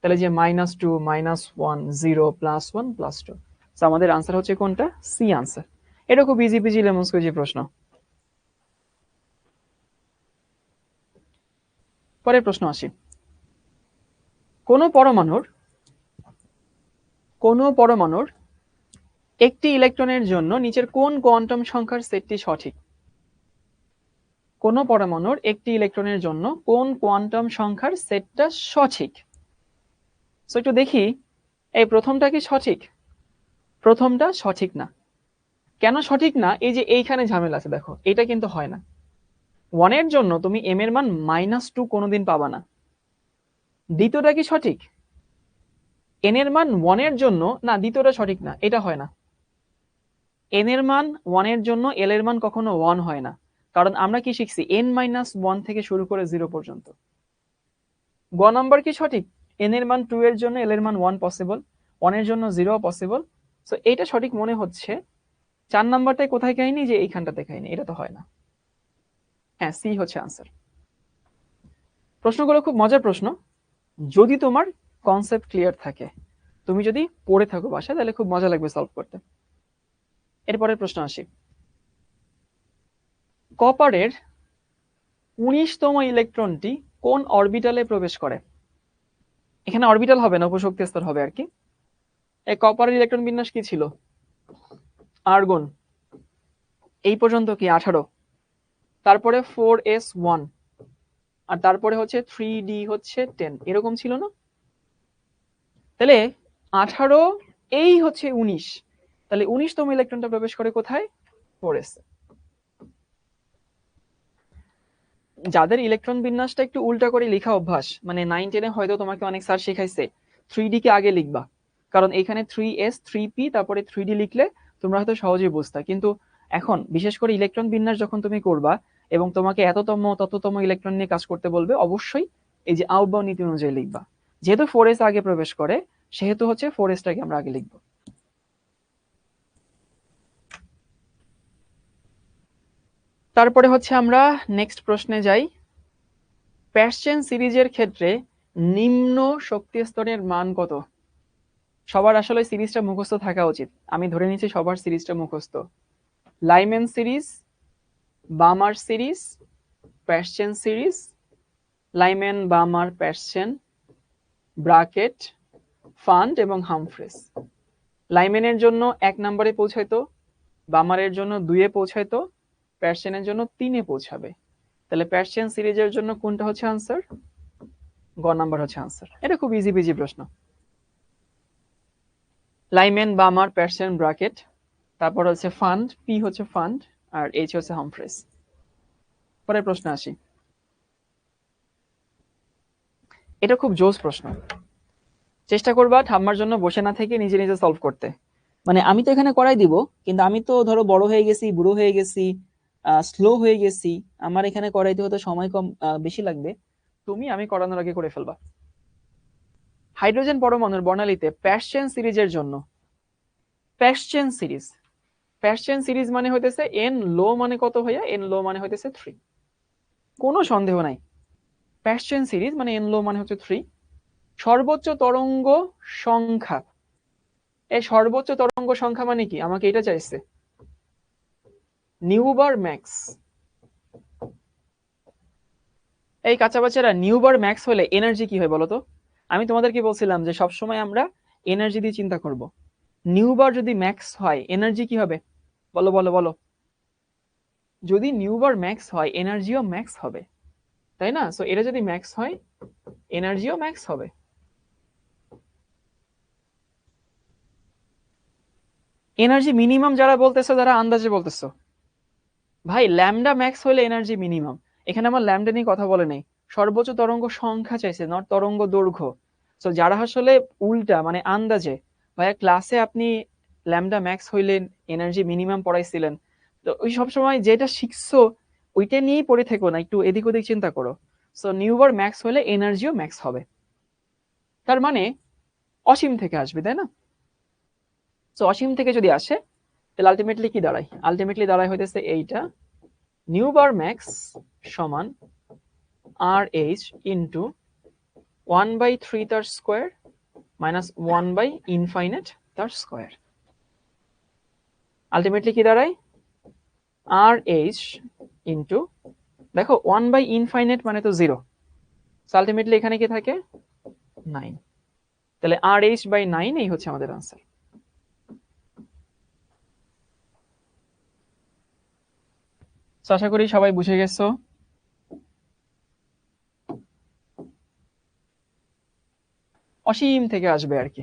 তাহলে যে -2, -1, 0, +1, +2, সো আমাদের আনসার হচ্ছে কোনটা? C answer. এটা খুব ইজি পিজি লেমন স্কুইজি প্রশ্ন। পরের প্রশ্ন আসি। কোনো পরমাণুর একটি ইলেকট্রনের জন্য নিচের কোন কোয়ান্টাম সংখ্যার সেটটি সঠিক? কোনো পরমাণুর একটি ইলেকট্রনের জন্য কোন কোয়ান্টাম সংখ্যার সেটটা সঠিক? সো একটু দেখি, এই প্রথমটা কি সঠিক? প্রথমটা সঠিক না। কেন সঠিক না? এই যে এইখানে ঝামেলা আছে, দেখো এটা কিন্তু হয় না। 1 এর জন্য তুমি m এর মান -2 কোনোদিন পাবা না। দ্বিতীয়টা কি সঠিক? n এর মান 1 এর জন্য না, দ্বিতীয়টা সঠিক না, এটা হয় না। n এর মান 1 এর জন্য l এর মান কখনো 1 হয় না, কারণ আমরা কি শিখছি n-1 থেকে শুরু করে 0 পর্যন্ত। গ নাম্বার কি সঠিক? n এর মান 2 এর জন্য l এর মান 1 পসিবল, 1 এর জন্য 0 পসিবল। সো এইটা সঠিক মনে হচ্ছে। 4 নাম্বারটাই কোথায় কাহিনী, যে এইখানটাতে কাহিনী, এটা তো হয় না। হ্যাঁ, সি হচ্ছে আনসার। প্রশ্নগুলো খুব মজার প্রশ্ন, যদি তোমার কনসেপ্ট ক্লিয়ার থাকে, তুমি যদি পড়ে থাকো বাসায়, তাহলে খুব মজা লাগবে সলভ করতে। এরপরের প্রশ্ন আসি। কপারের 19তম ইলেকট্রনটি কোন অরবিটালে প্রবেশ করে? এখানে অরবিটাল হবে না, উপশক্তি স্তর হবে আর কি। এই কপারের ইলেকট্রন বিন্যাস কি ছিল? আর্গন, এই পর্যন্ত কি 18, তারপরে 4s1, আর তারপরে হচ্ছে 3d হচ্ছে 10, এরকম ছিল না? তাহলে 18 এই হচ্ছে 19, তাহলে 19তম ইলেকট্রনটা প্রবেশ করে কোথায়? 4s। যাদের ইলেকট্রন বিন্যাসটা একটু উল্টা করে লেখা অভ্যাস, মানে 9-10 এ হয়তো তোমাকে অনেক স্যার শেখাইছে 3d কে আগে লিখবা, কারণ এখানে 3s 3p তারপরে 3d লিখলে তোমরা হয়তো সহজেই বুঝতা। কিন্তু এখন বিশেষ করে ইলেকট্রন বিন্যাস যখন তুমি করবা এবং তোমাকে এততম তততম ইলেকট্রন নিয়ে কাজ করতে বলবে, অবশ্যই এই যে আউটবাউন্ড নীতি অনুযায়ী লিখবা। যেহেতু 4s আগে প্রবেশ করে, সেহেতু হচ্ছে 4s টাকে আমরা আগে লিখবো। তারপরে হচ্ছে আমরা নেক্সট প্রশ্নে যাই। প্যাসচেন সিরিজের ক্ষেত্রে নিম্ন শক্তি স্তরের মান কত? সবার আসলে সিরিজটা মুখস্থ থাকা উচিত, আমি ধরে নিচ্ছি সবার সিরিজটা মুখস্থ। Lyman series, Balmer series, Paschen series, Lyman, Balmer, Paschen, Brackett, Pfund এবং হামফ্রিস। লাইম্যানের জন্য 1 নম্বরে পৌঁছাইতো, বামারের জন্য 2-এ পৌঁছাইতো, প্যাসচেনের জন্য 3-এ পৌঁছাবে। তাহলে প্যাসচেন সিরিজের জন্য কোনটা হচ্ছে আনসার? গ নাম্বার হচ্ছে আনসার। এটা খুব ইজি বিজি প্রশ্ন। লাইম্যান, বামার, প্যাসচেন, ব্রাকেট, তারপর হচ্ছে ফান্ড, পি হচ্ছে ফান্ড, আর এইচ হচ্ছে হামফ্রিস। পরের প্রশ্ন আসি। এটা খুব জোস প্রশ্ন, চেষ্টা করবা ঠাম্মার জন্য বসে না থেকে নিজে নিজে সলভ করতে। মানে আমি তো এখানে করাই দিব, কিন্তু আমি তো ধরো বড় হয়ে গেছি, বুড়ো হয়ে গেছি, স্লো হয়ে গেছি, আমার এখানে করাইতে হয়তো সময় কম বেশি লাগবে। আমি করানোর আগে করে ফেলবা। হাইড্রোজেন পরমাণুর বর্ণালীতে প্যাসচেন সিরিজের জন্য, প্যাসচেন সিরিজ, প্যাসচেন সিরিজ মানে হইতেছে এন লো মানে কত ভাইয়া? এন লো মানে হইতেছে 3, কোনো সন্দেহ নাই। প্যাসচেন সিরিজ মানে এন লো মানে হচ্ছে 3। সর্বোচ্চ তরঙ্গ সংখ্যা, এই সর্বোচ্চ তরঙ্গ সংখ্যা মানে কি? আমাকে এটা চাইছে, নিউবার ম্যাক্স। এই কাঁচা বাচ্চারা, নিউবার ম্যাক্স হলে এনার্জি কি হয় বলতো? আমি তোমাদেরকে বলছিলাম যে সবসময় আমরা এনার্জি দিয়ে চিন্তা করব। নিউবার যদি ম্যাক্স হয়, এনার্জি কি হবে? বলো বলো বলো। যদি নিউবার ম্যাক্স হয়, এনার্জিও ম্যাক্স হবে, তাই না? সো এটা যদি ম্যাক্স হয়, এনার্জিও ম্যাক্স হবে। এনার্জি মিনিমাম যারা বলতেছো, যারা আন্দাজে বলতেছো, ভাই ল্যামডা ম্যাক্স হলে এনার্জি মিনিমাম। এখানে আমার ল্যামডা নিয়ে কথা বলে নেই, সর্বোচ্চ তরঙ্গ সংখ্যা চাইছে, নট তরঙ্গ দৈর্ঘ্য। সো যারা আসলে উল্টা মানে আন্দাজে, ভাইয়া ক্লাসে আপনি ল্যামডা ম্যাক্স হইলে এনার্জি মিনিমাম পড়াইছিলেন, তো ওই সব সময় যেটা শিখছো ওইটা নিয়েই পড়ে থেকো না, একটু এদিক ওদিক চিন্তা করো। সো নিউবার ম্যাক্স হলে এনার্জিও ম্যাক্স হবে, তার মানে অসীম থেকে আসবে, তাই না? সো অসীম থেকে যদি আসে, তাহলে আলটিমেটলি কি দাঁড়ায়? আলটিমেটলি দাঁড়ায় হইতেছে এইটা, নিউবার ম্যাক্স সমান RH ইন্টু 1/3 তার স্কোয়ার মাইনাস 1/ইনফাইনাইট তার স্কোয়ার। আলটিমেটলি কি দাঁড়ায়? RH ইন্টু, দেখো 1/ইনফাইনাইট মানে তো 0, আলটিমেটলি এখানে কি থাকে 9, তাহলে RH/9 এই হচ্ছে আমাদের আনসার। আশা করি সবাই বুঝে গেছো। অসীম থেকে আসবে আর কি।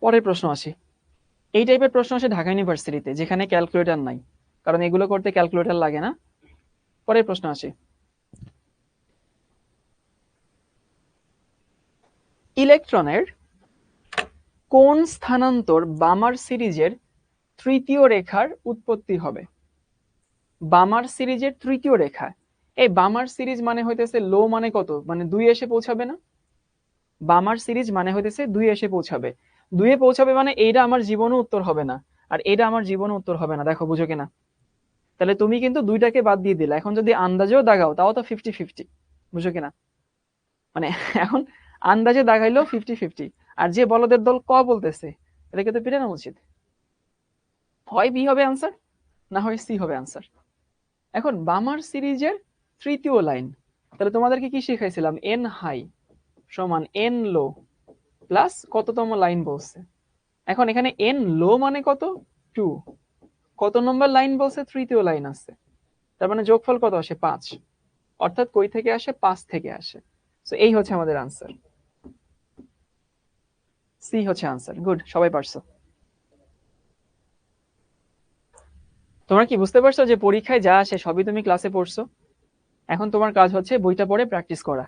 পরের প্রশ্ন আসি। এই টাইপের প্রশ্ন আসে ঢাকা ইউনিভার্সিটিতে, যেখানে ক্যালকুলেটর নাই, কারণ এগুলো করতে ক্যালকুলেটর লাগে না। পরের প্রশ্ন আসি। ইলেকট্রনের কোন স্থানান্তর বামার সিরিজের তৃতীয় রেখার উৎপত্তি হবে? বামার সিরিজের তৃতীয় রেখা। এই বামার সিরিজ মানে হইতেছে লো মানে কত, মানে 2 এসে পৌঁছাবে না? বামার সিরিজ মানে হইতেছে 2 এসে পৌঁছাবে। 2 এ পৌঁছাবে মানে এইটা আমার জীবনও উত্তর হবে না, আর এটা আমার জীবনও উত্তর হবে না। দেখো বুঝো কিনা? তাহলে তুমি কিন্তু দুইটাকে বাদ দিয়ে দিলে। এখন যদি আন্দাজেও দাগাও তাও তো 50-50, বুঝো কিনা? মানে এখন আন্দাজে দাগাইলেও 50-50, আর যে বলদের দল ক বলতেছে এটাকে তো পিটানো উচিত। হয় বি হবে আনসার, না হয় সি হবে আনসার। এখন বামার সিরিজের তৃতীয় লাইন, তাহলে তোমাদেরকে কি শিখাইছিলাম? এন হাই সমান এন লো প্লাস কততম লাইন বলছে। এখন এখানে এন লো মানে কত? 2। কত নম্বর লাইন বলছে? তৃতীয় লাইন আছে, তার মানে যোগফল কত আসে? 5। অর্থাৎ কই থেকে আসে? 5 থেকে আসে। সো এই হচ্ছে আমাদের আনসার, সি হচ্ছে আনসার। গুড, সবাই পারছো। তোমরা কি বুঝতে পারছো যে পরীক্ষায় যা আসে সবই তুমি ক্লাসে পড়ছো? এখন তোমার কাজ হচ্ছে বইটা পড়ে প্র্যাকটিস করা।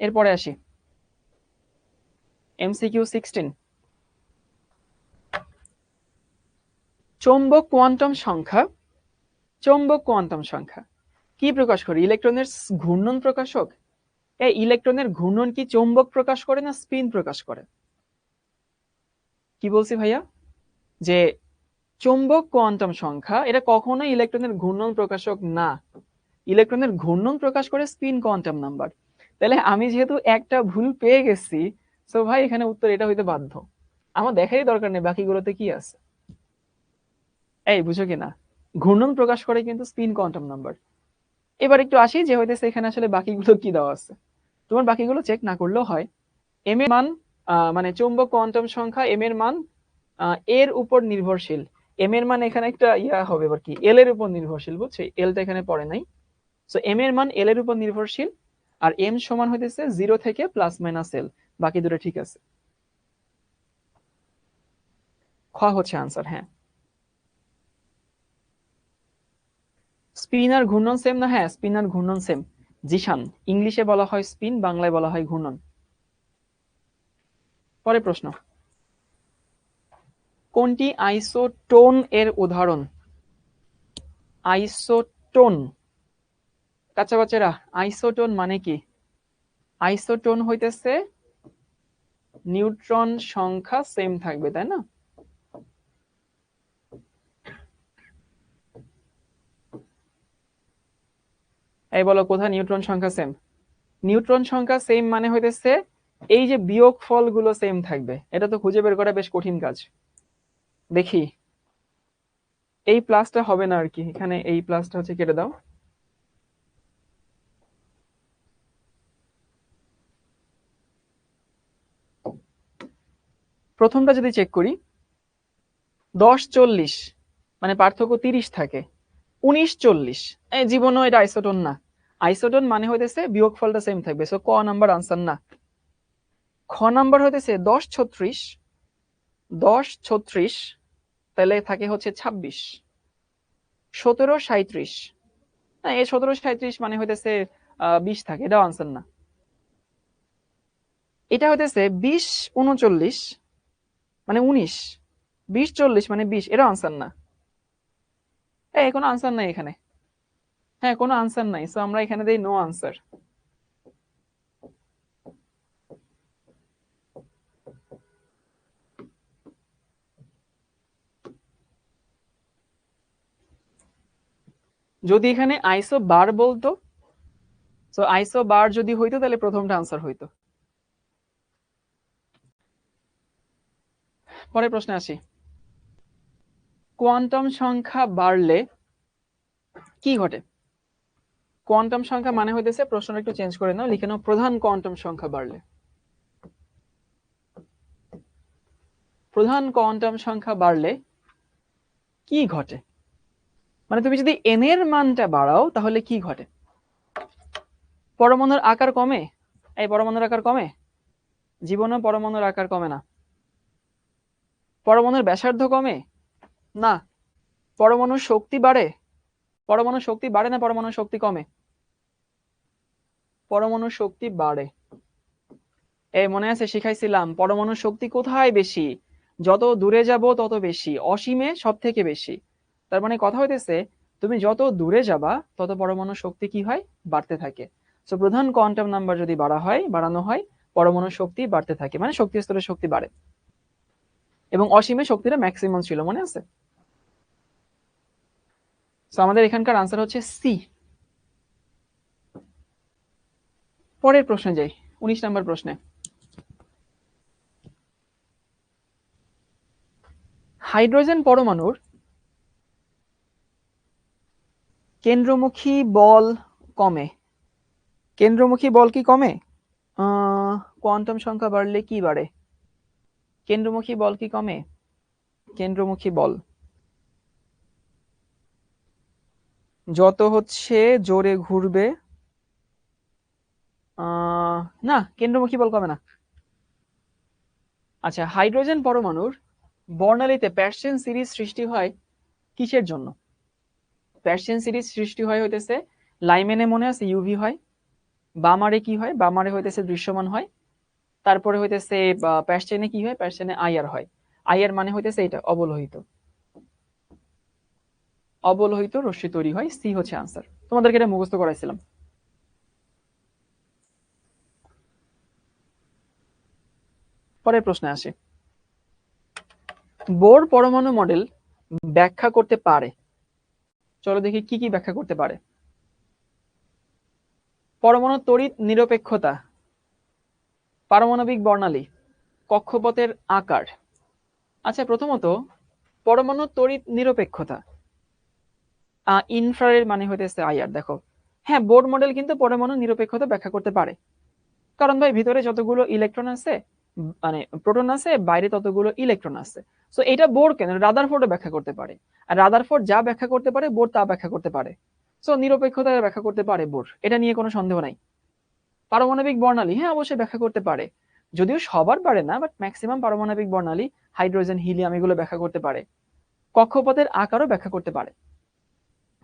এরপরে আসি MCQ 16। চৌম্বক কোয়ান্টাম সংখ্যা, চৌম্বক কোয়ান্টাম সংখ্যা কি প্রকাশ করে? ইলেকট্রনের ঘূর্ণন প্রকাশক। এই ইলেকট্রনের ঘূর্ণন কি চৌম্বক প্রকাশ করে না স্পিন প্রকাশ করে? কি বলছি ভাইয়া? যে চৌম্বক কোয়ান্টাম সংখ্যা এটা কখনোই ইলেকট্রনের ঘূর্ণন প্রকাশক না। ইলেকট্রনের ঘূর্ণন প্রকাশ করে স্পিন কোয়ান্টাম নাম্বার। তাহলে আমি যেহেতু একটা ভুল পেয়ে গেছি, সো ভাই এখানে উত্তর এটা হইতে বাধ্য। আমার দেখারই দরকার নেই বাকিগুলোতে কি আছে। এই বুঝো কিনা? ঘূর্ণন প্রকাশ করে কিন্তু স্পিন কোয়ান্টাম নাম্বার। এবার একটু আসি যে হইতেছে এখানে আসলে বাকিগুলো কি দেওয়া আছে। তোমার বাকিগুলো চেক না করলেও হয়। এম এর মান মানে চৌম্বক কোয়ান্টাম সংখ্যা এম এর মান এর উপর নির্ভরশীল। এম এর মান এখানে একটা ইয়া হবে এবার কি, এল এর উপর নির্ভরশীল, বুঝছো? এলটা এখানে পড়ে নাই। সো এম এর মান এল এর উপর নির্ভরশীল, আর এম সমান হইতেছে 0 থেকে +- এল। বাকি দুটো ঠিক আছে। খ হচ্ছে আনসার। হ্যাঁ, স্পিন আর ঘূর্ণন সেম না? হ্যাঁ, স্পিন আর ঘূর্ণন সেম। জিশান, ইংলিশে বলা হয় স্পিন, বাংলায় বলা হয় ঘূর্ণন। পরের প্রশ্ন, কোনটি আইসোটোন এর উদাহরণ? আইসোটোন, কাঁচা বাচ্চারা, আইসোটোন মানে কি? আইসোটোন হইতেছে নিউট্রন সংখ্যা সেম থাকবে, তাই না? এই বলো কোথায় নিউট্রন সংখ্যা সেম? নিউট্রন সংখ্যা সেম মানে হইতেছে এই যে বিয়োগ ফলগুলো সেম থাকবে। এটা তো খুঁজে বের করা বেশ কঠিন কাজ। দেখি, এই প্লাসটা হবে না আর কি, এখানে এই প্লাসটা হচ্ছে কেটে দাও। প্রথমটা যদি চেক করি, 10-40 মানে পার্থক্য 30 থাকে। 19-40 এই জীবনও এটা আইসোটোন না। আইসোটোন মানে হইতেছে বিয়োগ ফলটা সেম থাকবে। সো ক নাম্বার আনসার না। খ নাম্বার হইতেছে 10-36, 10-36 তাহলে থাকে হচ্ছে 26। 17-37, না এই 17-37 মানে হইতেছে 20 থাকে, এটাও আনসার না। এটা হইতেছে 20-39 মানে 19, 20-40 মানে 20, এটাও আনসার না। এই কোনো আনসার নাই এখানে। হ্যাঁ, কোনো আনসার নাই, সো আমরা এখানে দেই নো আনসার। যদি এখানে আইসো বার বলতো, সো আইসো বার যদি হইতো তাহলে প্রথমটা আনসার হইতো। পরের প্রশ্নে আসি। কোয়ান্টাম সংখ্যা বাড়লে কি ঘটে? কোয়ান্টাম সংখ্যা মানে হইতেছে, প্রশ্নটা একটু চেঞ্জ করে নাও, লিখে নাও প্রধান কোয়ান্টাম সংখ্যা বাড়লে। প্রধান কোয়ান্টাম সংখ্যা বাড়লে কি ঘটে, মানে তুমি যদি n এর মানটা বাড়াও তাহলে কি ঘটে? পরমাণুর আকার কমে? এই পরমাণুর আকার কমে? জীবনেও পরমাণুর আকার কমে না। পরমাণুর ব্যাসার্ধ কমে? না। পরমাণুর শক্তি বাড়ে? পরমাণুর শক্তি বাড়ে না পরমাণুর শক্তি কমে? পরমাণুর শক্তি বাড়ে। এই মনে আছে শিখাইছিলাম পরমাণুর শক্তি কোথায় বেশি? যত দূরে যাব তত বেশি, অসীমে সব থেকে বেশি। তার মানে কথা হইতেছে তুমি যত দূরে যাবা তত পরমাণুর শক্তি কি হয়? বাড়তে থাকে। সো প্রধান কোয়ান্টাম নাম্বার যদি বাড়ানো হয় পরমাণুর শক্তি বাড়তে থাকে, মানে শক্তি স্তরের শক্তি বাড়ে। এবং অসীমে শক্তিটা ম্যাক্সিমাম ছিল, মনে আছে? সো আমাদের এখানকার আনসার হচ্ছে সি। পরের প্রশ্নে যাই, 19 নম্বর প্রশ্নে। হাইড্রোজেন পরমাণুর কেন্দ্রমুখী বল কমে। কেন্দ্রমুখী বল কি কমে? কোয়ান্টাম সংখ্যা বাড়লে কি বাড়ে? কেন্দ্রমুখী বল কি কমে? কেন্দ্রমুখী বল যত হচ্ছে জোরে ঘুরবে, না কেন্দ্রমুখী বল কমে না। আচ্ছা, হাইড্রোজেন পরমাণুর বর্ণালীতে প্যারসেন সিরিজ সৃষ্টি হয় কিসের জন্য? প্যারসেন সিরিজ সৃষ্টি হয় হইতেছে লাইমেনে, মনে আছে ইউভি হয়। বামারে কি হয়? বামারে হইতেছে দৃশ্যমান হয়। তারপরে হইতেছে প্যারসেনে কি হয়? প্যারসেনে আইআর হয়। আইআর মানে হইতেছে এটা অবলোহিত, অবলোহিত রশ্মি তৈরি হয়। সি হচ্ছে আনসার। তোমাদেরকে এটা মুখস্থ করাইছিলাম। পরের প্রশ্নে আসে, বোর পরমাণু মডেল ব্যাখ্যা করতে পারে। চলো দেখি কি কি ব্যাখ্যা করতে পারে। পরমাণু তড়িৎ নিরপেক্ষতা, পারমাণবিক বর্ণালী, কক্ষপথের আকার। আচ্ছা, প্রথমত পরমাণু তড়িৎ নিরপেক্ষতা, ইনফ্রারেড মানে হইতেছে আইআর। দেখো, হ্যাঁ বোর মডেল কিন্তু পরমাণু নিরপেক্ষতা ব্যাখ্যা করতে পারে, কারণ ভাই ভিতরে যতগুলো ইলেকট্রন আছে, মানে প্রোটন আছে, বাইরে ততগুলো ইলেকট্রন আছে। সো এটা বোর কেন, রাদারফোর্ডও ব্যাখ্যা করতে পারে। আর রাদারফোর্ড যা ব্যাখ্যা করতে পারে বোর তা ব্যাখ্যা করতে পারে। সো নিরপেক্ষতা ব্যাখ্যা করতে পারে বোর, এটা নিয়ে কোনো সন্দেহ নাই। পারমাণবিক বর্ণালী, হ্যাঁ অবশ্যই ব্যাখ্যা করতে পারে, যদিও সবার পারে না, বাট ম্যাক্সিমাম পারমাণবিক বর্ণালী হাইড্রোজেন, হিলিয়াম এগুলো ব্যাখ্যা করতে পারে। কক্ষপথের আকারও ব্যাখ্যা করতে পারে,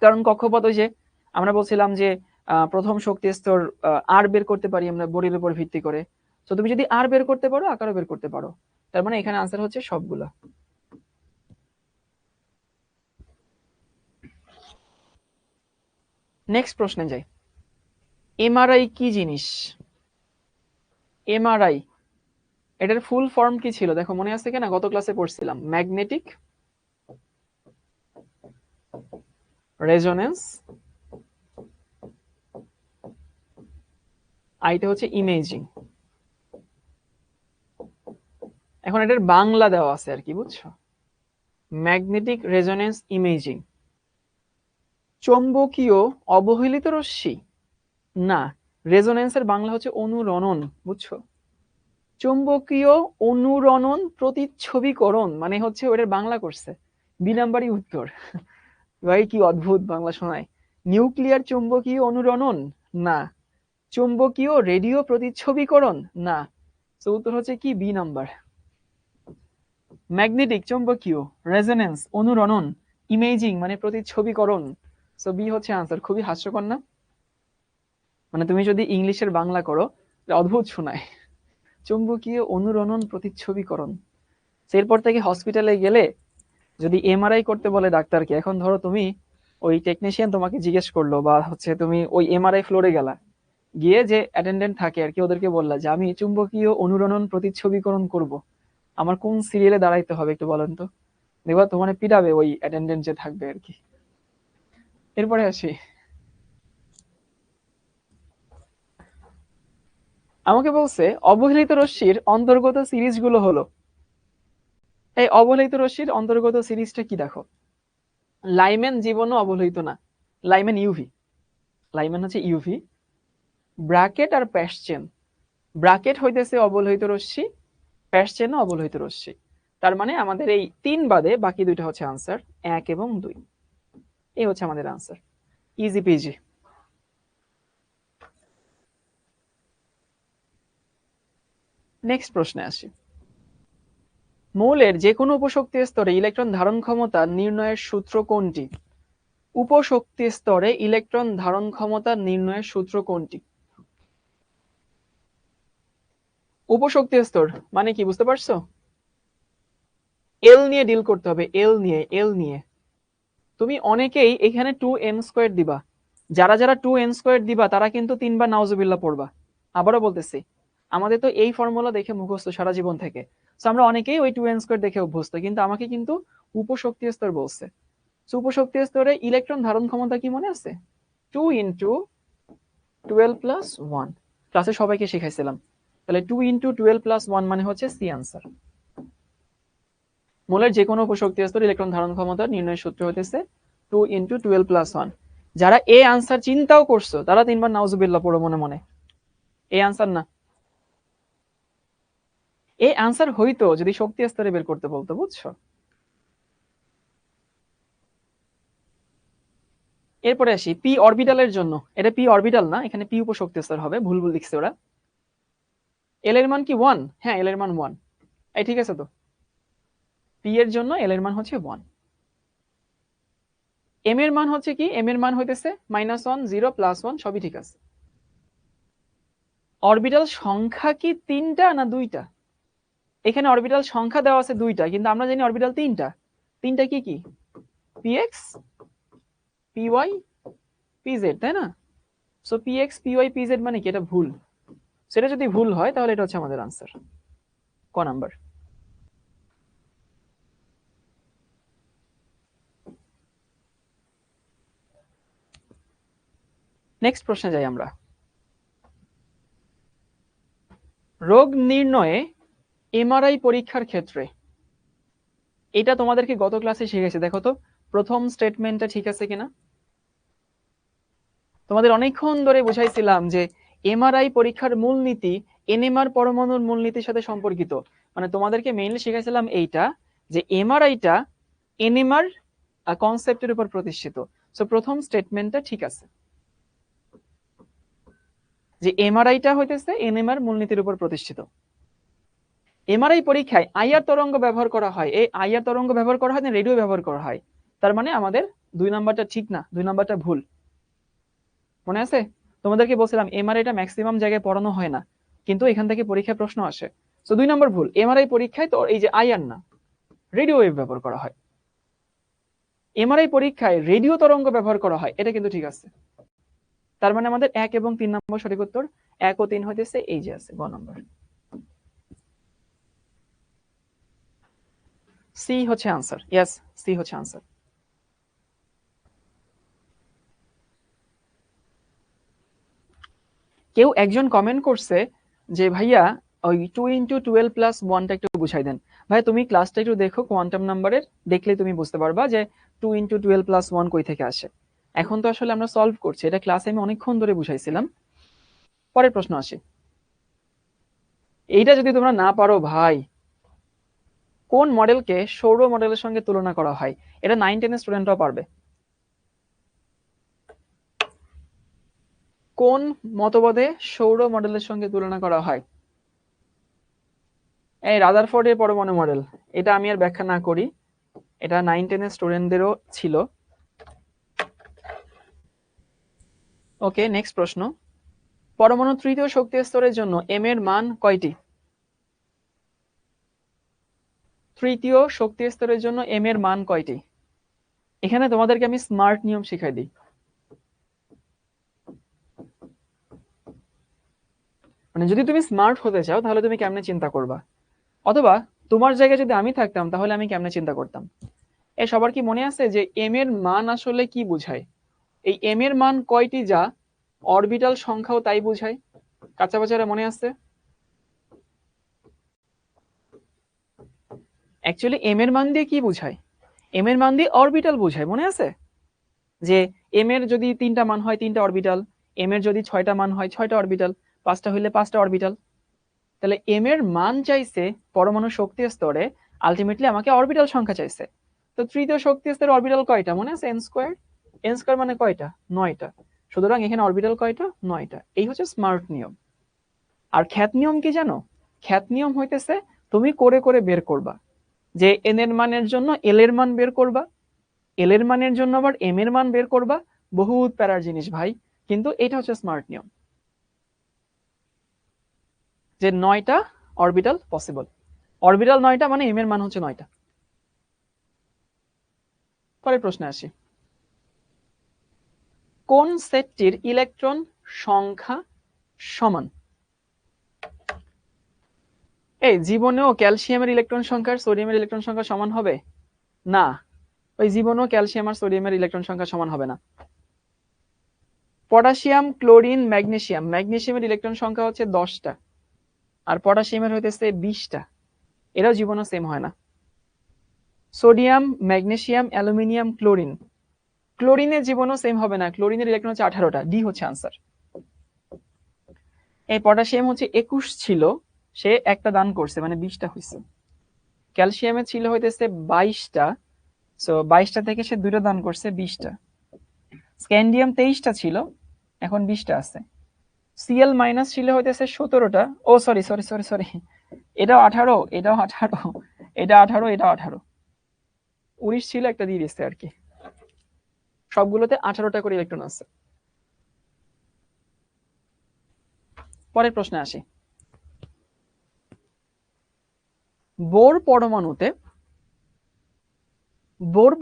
কারণ কক্ষপথ ওই যে আমরা বলছিলাম যে প্রথম শক্তি স্তর আর বের করতে পারি আমরা বোরের উপর ভিত্তি করে। তো তুমি যদি আর বের করতে পারো, আকারও বের করতে পারো। তার মানে এখানে আনসার হচ্ছে সবগুলা। নেক্সট প্রশ্নে যাই। এমআরআই কি জিনিস? এমআরআই এটার ফুল ফর্ম কি ছিল? দেখো মনে আছে কিনা, গত ক্লাসে পড়ছিলাম, ম্যাগনেটিক রেজোনেন্স, আইটা হচ্ছে ইমেজিং। এখন এটার বাংলা দেওয়া আছে আর কি, বুঝছো? Magnetic resonance imaging. চৌম্বকীয় অবহেলিত রশ্মি, না, রেজোনেন্সের বাংলা হচ্ছে অনুরণন, বুঝছো? চৌম্বকীয় অনুরণন প্রতিচ্ছবিকরণ মানে হচ্ছে ওটার বাংলা করছে, 2 নাম্বারই উত্তর। ভাই কি অদ্ভুত বাংলা শোনায়। নিউক্লিয়ার চৌম্বকীয় অনুরণন, না। চৌম্বকীয় রেডিও প্রতিচ্ছবিকরণ, না। তো উত্তর হচ্ছে কি, বি নাম্বার। ম্যাগনেটিক চৌম্বকীয় রেজোনেন্স অনুরণন ইমেজিং মানে প্রতিচ্ছবিকরণ। সো বি হচ্ছে আনসার। খুবই হাস্যকর না? মানে তুমি যদি ইংলিশের বাংলা করো অদ্ভুত শোনায়, চৌম্বকীয় অনুরণন প্রতিচ্ছবিকরণ। এরপর থেকে হসপিটালে গেলে যদি এমআরআই করতে বলে ডাক্তারকে, এখন ধরো তুমি ওই টেকনিশিয়ান তোমাকে জিজ্ঞেস করলো, বা হচ্ছে তুমি ওই এমআরআই ফ্লোরে গেলা, গিয়ে যে অ্যাটেন্ডেন্ট থাকে আর কি, ওদেরকে বললা যে আমি চুম্বকীয় অনুরণন প্রতিচ্ছবিকরণ করব, আমার কোন সিরিয়ালে দাঁড়াইতে হবে একটু বলেন তো, দেখবা তোমার পিটাবে ওই অ্যাটেন্ডেন্ট যে থাকবে আর কি। এরপরে আসি, আমাকে বলছে অবহেলিত রশ্মির অন্তর্গত সিরিজগুলো হলো। এই অবহেলিত রশ্মির অন্তর্গত সিরিজটা কি? দেখো, লাইমেন জীবনও অবহেলিত না, লাইমেন ইউভি। লাইমান হচ্ছে ইউভি, ব্র্যাকেট আর প্যাসচেন। ব্র্যাকেট হইতেছে অবলোহিত রশ্মি, প্যাসচেনও অবলোহিত রশ্মি। তার মানে আমাদের এই 3 বাদে বাকি দুইটা হচ্ছে আনসার, 1 এবং 2। এই হচ্ছে আমাদের আনসার, ইজি পিজি। নেক্সট প্রশ্নে আসি। মৌলের যে কোনো উপশক্তি স্তরে ইলেকট্রন ধারণ ক্ষমতা নির্ণয়ের সূত্র কোনটি? উপশক্তি স্তরে ইলেকট্রন ধারণ ক্ষমতা নির্ণয়ের সূত্র কোনটি? উপশক্তি স্তর মানে কি বুঝতে পারছো? এল নিয়ে ডিল করতে হবে, এল নিয়ে। তুমি অনেকেই এখানে 2n² দিবা, যারা যারা 2n² দিবা তারা কিন্তু 3 বার নাউজুবিল্লাহ পড়বা। আবারও বলতেছি, আমাদের তো এই ফর্মুলা দেখে মুখস্থ সারা জীবন থেকে, সো আমরা অনেকেই ওই 2n² দেখে অভ্যস্ত, কিন্তু আমাকে কিন্তু উপশক্তি স্তর বলছে। সো উপশক্তি স্তরে ইলেকট্রন ধারণ ক্ষমতা কি মনে আছে? 2 × 12 + 1, ক্লাসে সবাইকে শিখাইছিলাম। তাহলে 2 × 12 + 1 মানে হচ্ছে সি আনসার। মৌলের যে কোনো উপশক্তি স্তরে ইলেকট্রন ধারণ ক্ষমতা নির্ণয়ের সূত্র হতেছে 2 × 12 + 1। যারা এ আনসার চিন্তাও করছো তারা 3 বার নাউজুবিল্লাহ পড়ো মনে মনে। এই আনসার না, এই আনসার হইতো যদি শক্তি স্তরে বের করতে বলতো, বুঝছো? এরপরে আসি পি অরবিটালের জন্য। এটা পি অরবিটাল না, এখানে পি উপশক্তি স্তর হবে, ভুল ভুল লিখছে ওরা। এল এর মান কি 1? হ্যাঁ, এল এর মান 1। এই ঠিক আছে তো, পি এর জন্য এল এর মান হচ্ছে 1। এম এর মান হচ্ছে কি? এম এর মান হইতেছে -1, 0, +1, সবই ঠিক আছে। অরবিটাল সংখ্যা কি 3টা না 2টা? এখানে অরবিটাল সংখ্যা দেওয়া আছে 2টা, কিন্তু আমরা জানি অরবিটাল 3টা। 3টা কি কি? px, py, pz, তাই না? সো px, py, pz মানে কি? এটা ভুল। সেটা যদি ভুল হয় তাহলে এটা হচ্ছে আমাদের আনসার, ক নাম্বার। নেক্সট প্রশ্নে যাই আমরা। রোগ নির্ণয়ে এমআরআই পরীক্ষার ক্ষেত্রে, এটা তোমাদেরকে গত ক্লাসে শিখেছি, দেখো তো প্রথম স্টেটমেন্টটা ঠিক আছে কিনা। তোমাদের অনেকক্ষণ ধরে বুঝাইছিলাম যে এমআরআই পরীক্ষার মূলনীতি এনএমআর পরমাণুর মূলনীতির সাথে সম্পর্কিত। মানে তোমাদেরকে মেইনলি শিখাইছিলাম এইটা, যে এমআরআইটা এনএমআর কনসেপ্টের উপর প্রতিষ্ঠিত। সো প্রথম স্টেটমেন্টটা ঠিক আছে, যে এমআরআইটা হইতেছে এনএমআর মূলনীতির উপর প্রতিষ্ঠিত। এমআরআই পরীক্ষায় আইআর তরঙ্গ ব্যবহার করা হয়। এই আইআর তরঙ্গ ব্যবহার করা হয় না রেডিও ব্যবহার করা হয়। তার মানে আমাদের 2 নাম্বারটা ঠিক না, 2 নাম্বারটা ভুল। মনে আছে তোমাদেরকে বলছিলাম এমআরআইটা ম্যাক্সিমাম জায়গায় পড়ানো হয় না, কিন্তু এখান থেকে পরীক্ষায় প্রশ্ন আসে। সো 2 নাম্বার ভুল। এমআরআই পরীক্ষায় তো এই যে আইআর না, রেডিও ওয়েভ ব্যবহার করা হয়। এমআরআই পরীক্ষায় রেডিও তরঙ্গ ব্যবহার করা হয়, এটা কিন্তু ঠিক আছে। তার মানে আমাদের 1 এবং 3 নম্বর সঠিক উত্তর। 1 ও 3 হইতেছে এই যে আছে, গ নাম্বার। সি হচ্ছে আনসার। ইয়েস, সি হচ্ছে আনসার। কেউ একজন কমেন্ট করছে যে ভাইয়া ওই 2 × 12 + 1টা একটু বুঝাই দেন। ভাই তুমি ক্লাসটা একটু দেখো, কোয়ান্টাম নাম্বারের দেখলে তুমি বুঝতে পারবা যে 2 × 12 + 1 কই থেকে আসে। এখন তো আসলে আমরা সলভ করছি, এটা ক্লাসে আমি অনেকক্ষণ ধরে বুঝাইছিলাম। পরের প্রশ্ন আসি। এইটা যদি তোমরা না পারো ভাই, কোন মডেলকে সৌর মডেলের সঙ্গে তুলনা করা হয়? এটা 9, 10 এর স্টুডেন্টরাও পারবে। কোন মতবাদে সৌর মডেলের সঙ্গে তুলনা করা হয়? এই রাদারফোর্ডের পরমাণু মডেল, এটা আমি আর ব্যাখ্যা না করি, এটা 9, 10 এর স্টুডেন্টদেরও ছিল। ওকে, নেক্সট প্রশ্ন। পরমাণু তৃতীয় শক্তি স্তরের জন্য এম এর মান কয়টি? তৃতীয় শক্তি স্তরের জন্য এম এর মান কয়টি? এখানে তোমাদেরকে আমি স্মার্ট নিয়ম শিখাই দিই। মানে যদি তুমি স্মার্ট হতে চাও তাহলে তুমি কেমনে চিন্তা করবা, অথবা তোমার জায়গায় যদি আমি থাকতাম তাহলে আমি কেমনে চিন্তা করতাম। এই সবার কি মনে আছে যে এম এর মান আসলে কি বোঝায়? এই এম এর মান কয়টি যা অরবিটাল সংখ্যাও তাই বোঝায়। কাঁচা বাচ্চারা মনে আছে? অ্যাকচুয়ালি এম এর মান দিয়ে কি বোঝায়? এম এর মান দিয়ে অরবিটাল বোঝায়, মনে আছে? যে এম এর যদি 3টা মান হয় 3টা অরবিটাল, এম এর যদি 6টা মান হয় 6টা অরবিটাল, 5টা হইলে 5টা অরবিটাল। তাহলে এম এর মান চাইছে পরমাণু শক্তি স্তরে, আলটিমেটলি আমাকে অরবিটাল সংখ্যা চাইছে। তো তৃতীয় শক্তি স্তরে অরবিটাল কয়টা মনে আছে? N square. এন স্কয়ার মানে কয়টা? 9টা। সুতরাং এখানে অরবিটাল কয়টা? 9টা। এই হচ্ছে স্মার্ট নিয়ম। আর খ্যাত নিয়ম কি জানো? খ্যাত নিয়ম হইতেছে তুমি করে করে বের করবা, যে এন এর মানের জন্য এল এর মান বের করবা, এল এর মানের জন্য আবার এম এর মান বের করবা। বহুত প্যারার জিনিস ভাই, কিন্তু এটা হচ্ছে স্মার্ট নিয়ম, যে 9টা অরবিটাল পসিবল। অরবিটাল 9টা মানে এম এর মান হচ্ছে 9টা। পরের প্রশ্নে আসি। কোন সেটটির ইলেকট্রন সংখ্যা সমান? এই জীবনেও ক্যালসিয়ামের ইলেকট্রন সংখ্যা সোডিয়ামের ইলেকট্রন সংখ্যা সমান হবে না। ওই জীবনেও ক্যালসিয়াম আর সোডিয়ামের ইলেকট্রন সংখ্যা সমান হবে না। পটাশিয়াম, ক্লোরিন, ম্যাগনেসিয়াম, ম্যাগনেসিয়ামের ইলেকট্রন সংখ্যা হচ্ছে 10টা, আর পটাশিয়ামের হইতেছে 20টা। এরাও জীবনও সেম হয় না। সোডিয়াম, ম্যাগনেসিয়াম, অ্যালুমিনিয়াম, ক্লোরিন, ক্লোরিনের জীবনও সেম হবে না। ক্লোরিনের ইলেকট্রন হচ্ছে 18টা। ডি হচ্ছে আনসার। এই পটাশিয়াম হচ্ছে 21 ছিল, সে একটা দান করছে মানে 20টা হয়েছে। ক্যালসিয়ামে ছিল হইতেছে 22টা, সো 22টা থেকে সে 2টা দান করছে, 20টা। স্ক্যান্ডিয়াম 23টা ছিল, এখন 20টা আছে। সিএল মাইনাস ছিল হইতেছে 17টা। ও সরি সরি সরি সরি, এটাও 18, এটাও 18, এটা 18, এটা 18। 19 ছিল, একটা দিয়ে দিচ্ছে আর কি। সবগুলোতে 18টা করে ইলেকট্রন আছে। পরের প্রশ্নে আসি। বোর